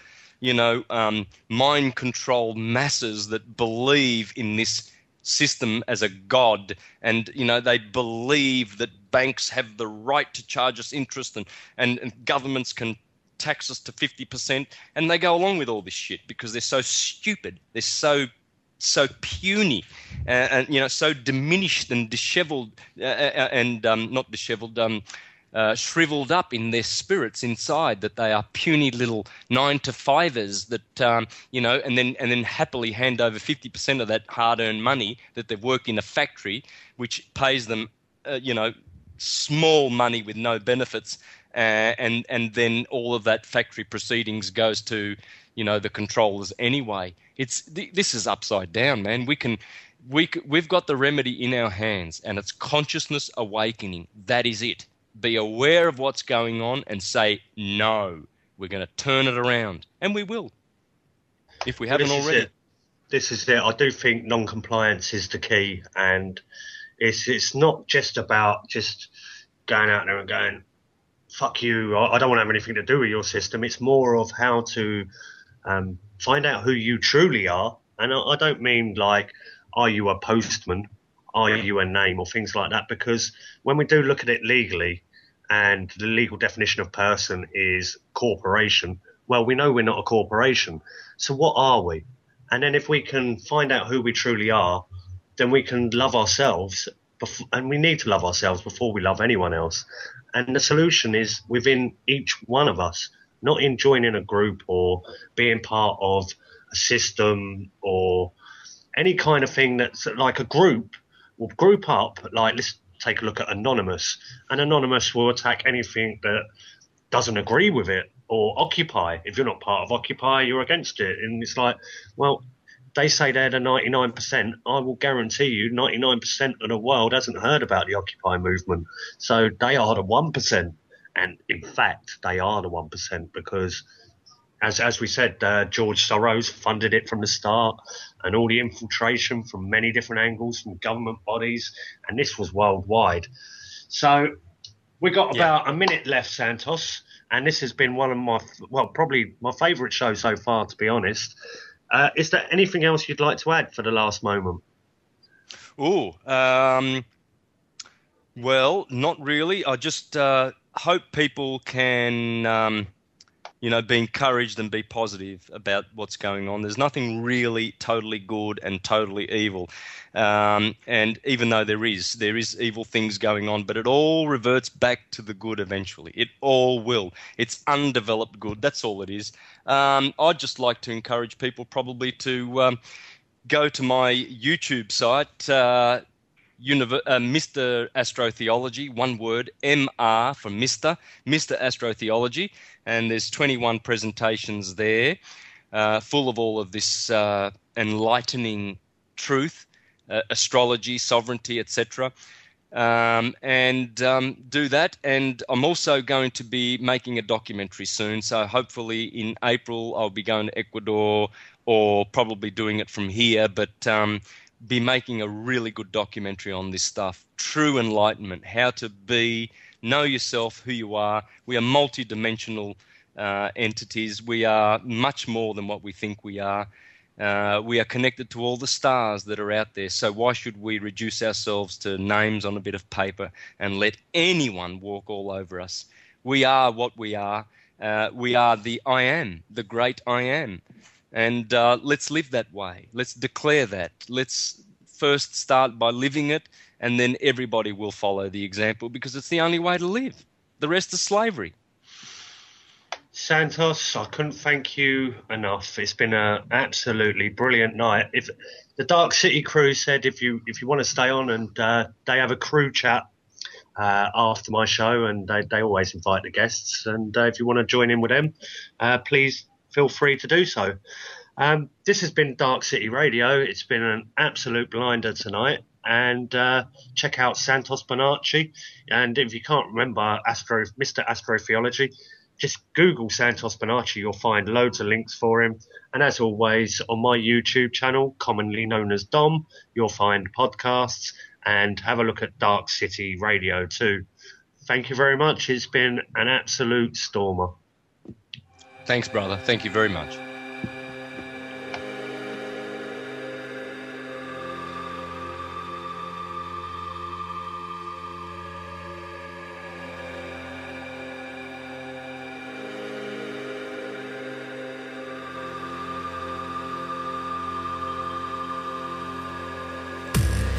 mind-controlled masses that believe in this system as a god, and they believe that banks have the right to charge us interest, and governments can tax us to 50%, and they go along with all this shit because they're so stupid. They're so puny, and so diminished and disheveled, not disheveled, shriveled up in their spirits inside, that they are puny little 9-to-5ers that and then happily hand over 50% of that hard-earned money that they've worked in a factory, which pays them small money with no benefits, and then all of that factory proceedings goes to, the controllers anyway. This is upside down, man. We've got the remedy in our hands, and it's consciousness awakening. That is it. Be aware of what's going on and say, no, we're going to turn it around. And we will, if we haven't already. This is it. I do think non-compliance is the key. And it's not just about just going out there and going, fuck you, I don't want to have anything to do with your system. It's more of how to find out who you truly are. And I don't mean like, are you a postman? Are you a name or things like that? Because when we do look at it legally, and the legal definition of person is corporation, well, we know we're not a corporation. So what are we? And then if we can find out who we truly are, then we can love ourselves. And we need to love ourselves before we love anyone else. And the solution is within each one of us, not in joining a group or being part of a system or any kind of thing that's like a group will group up. Like, let's take a look at Anonymous. And Anonymous will attack anything that doesn't agree with it. Or Occupy. If you're not part of Occupy, you're against it. And it's like, well, they say they're the 99%. I will guarantee you 99% of the world hasn't heard about the Occupy movement. So they are the 1%. And in fact, they are the 1% because, as we said, George Soros funded it from the start, and all the infiltration from many different angles from government bodies. And this was worldwide. So we got about a minute left, Santos. And this has been one of probably my favourite show so far, to be honest. Is there anything else you'd like to add for the last moment? Well, not really. I just hope people can, be encouraged and be positive about what's going on. There's nothing really totally good and totally evil. And even though there is evil things going on, but it all reverts back to the good eventually. It all will. It's undeveloped good. That's all it is. I'd just like to encourage people probably to go to my YouTube site, Mr. Astrotheology, one word, MR for Mr. Astrotheology. And there's 21 presentations there full of all of this enlightening truth, astrology, sovereignty, etc. And do that. And I'm also going to be making a documentary soon. So hopefully in April I'll be going to Ecuador, or probably doing it from here, but be making a really good documentary on this stuff. True enlightenment, how to know yourself, who you are. We are multidimensional entities. We are much more than what we think we are. We are connected to all the stars that are out there. So why should we reduce ourselves to names on a bit of paper and let anyone walk all over us? We are what we are. We are the I am, the great I am. And let's live that way. Let's declare that. Let's first start by living it, and then everybody will follow the example, because it's the only way to live. The rest is slavery. Santos, I couldn't thank you enough. It's been an absolutely brilliant night. If the Darkcity crew said if you want to stay on, and they have a crew chat after my show, and they always invite the guests. And if you want to join in with them, please feel free to do so. This has been Darkcity Radio. It's been an absolute blinder tonight. And check out Santos Bonacci. And if you can't remember Mr. Astrotheology, just Google Santos Bonacci. You'll find loads of links for him. And as always, on my YouTube channel, commonly known as Dom, you'll find podcasts, and have a look at Darkcity Radio too. Thank you very much. It's been an absolute stormer. Thanks, brother. Thank you very much.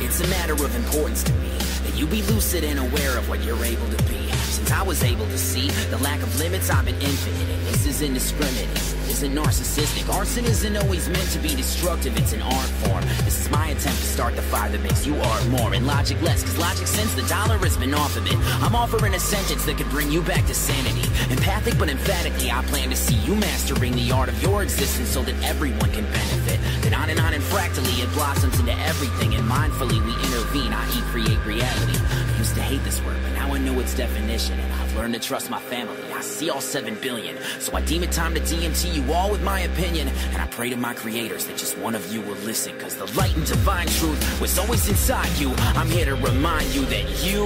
It's a matter of importance to me that you be lucid and aware of what you're able to be. Since I was able to see the lack of limits, I've been infinite, and this is indiscriminate. Isn't narcissistic. Arson isn't always meant to be destructive. It's an art form. This is my attempt to start the fire. fire that makes you art more and logic less, cause logic since the dollar has been off of it. I'm offering a sentence that could bring you back to sanity. Empathic but emphatically, I plan to see you mastering the art of your existence so that everyone can benefit. Then on and fractally it blossoms into everything, and mindfully we intervene, i.e. create reality. I used to hate this word, but now I know its definition, and I've learned to trust my family. I see all 7 billion, so I deem it time to DMT you all with my opinion. And I pray to my creators that just one of you will listen, cause the light and divine truth was always inside you. I'm here to remind you that you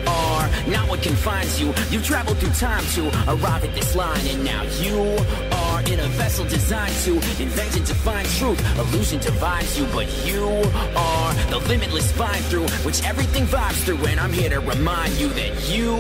are not what confines you. You traveled through time to arrive at this line, and now you are in a vessel designed to invent and define truth. Illusion divides you, but you are the limitless vine through which everything vibes through. And I'm here to remind you that you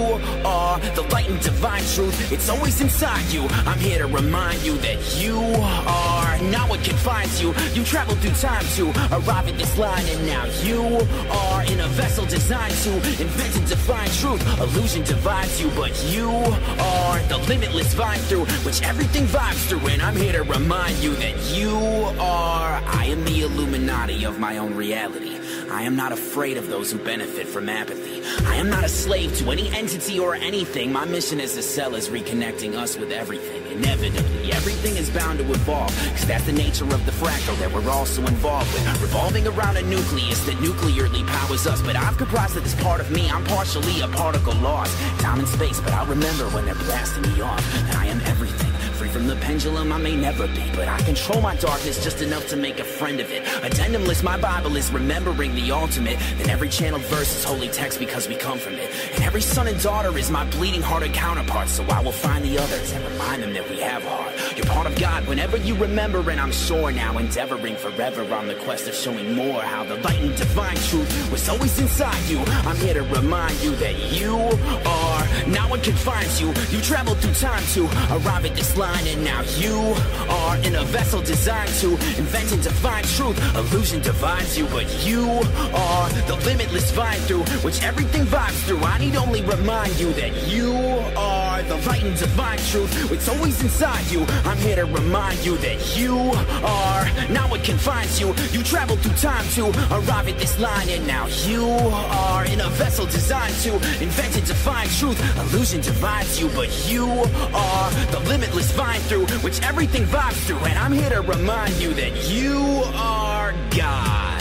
are the light and divine truth. It's always inside you. I'm here to remind you that you are not what confines you. You traveled through time to arrive at this line, and now you are in a vessel designed to invent and define truth. Illusion divides you, but you are the limitless vine through which everything vibes through. And I'm here to remind you that you are, I am the Illuminati of my own reality. I am not afraid of those who benefit from apathy. I am not a slave to any entity or anything. My mission as a cell is reconnecting us with everything. Inevitably, everything is bound to evolve, cause that's the nature of the fractal that we're also involved with. Revolving around a nucleus that nuclearly powers us. But I've comprised of this part of me. I'm partially a particle lost. Time and space, but I'll remember when they're blasting me off. And I am everything. Free from the pendulum I may never be, but I control my darkness just enough to make a friend of it. Addendumless, my Bible is remembering the ultimate. Then every channeled verse is holy text because we come from it. And every son and daughter is my bleeding hearted counterpart. So I will find the others and remind them that we have a heart. You're part of God whenever you remember, and I'm sure now endeavoring forever on the quest of showing more how the light and divine truth was always inside you. I'm here to remind you that you are not what confines you. You traveled through time to arrive at this line, and now you are in a vessel designed to invent and define truth. Illusion divides you, but you are the limitless vine through which everything vibes through. I need only remind you that you are the light and divine truth. It's always inside you. I'm here to remind you that you are not what confines you. You traveled through time to arrive at this line, and now you are in a vessel designed to invent and define truth. Illusion divides you, but you are the limitless vine through which everything vibes through. And I'm here to remind you that you are God.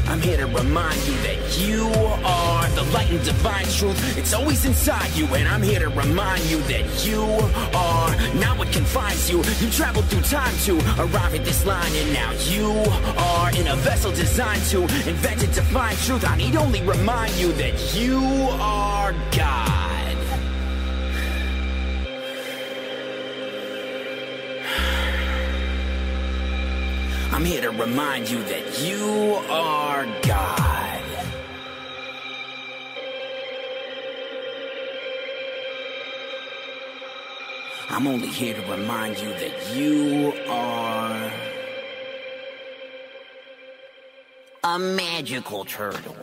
I'm here to remind you that you are the light and divine truth. It's always inside you. And I'm here to remind you that you are not what confines you. You traveled through time to arrive at this line, and now you are in a vessel designed to invent and define truth. I need only remind you that you are God. I'm here to remind you that you are God. I'm only here to remind you that you are a magical turtle.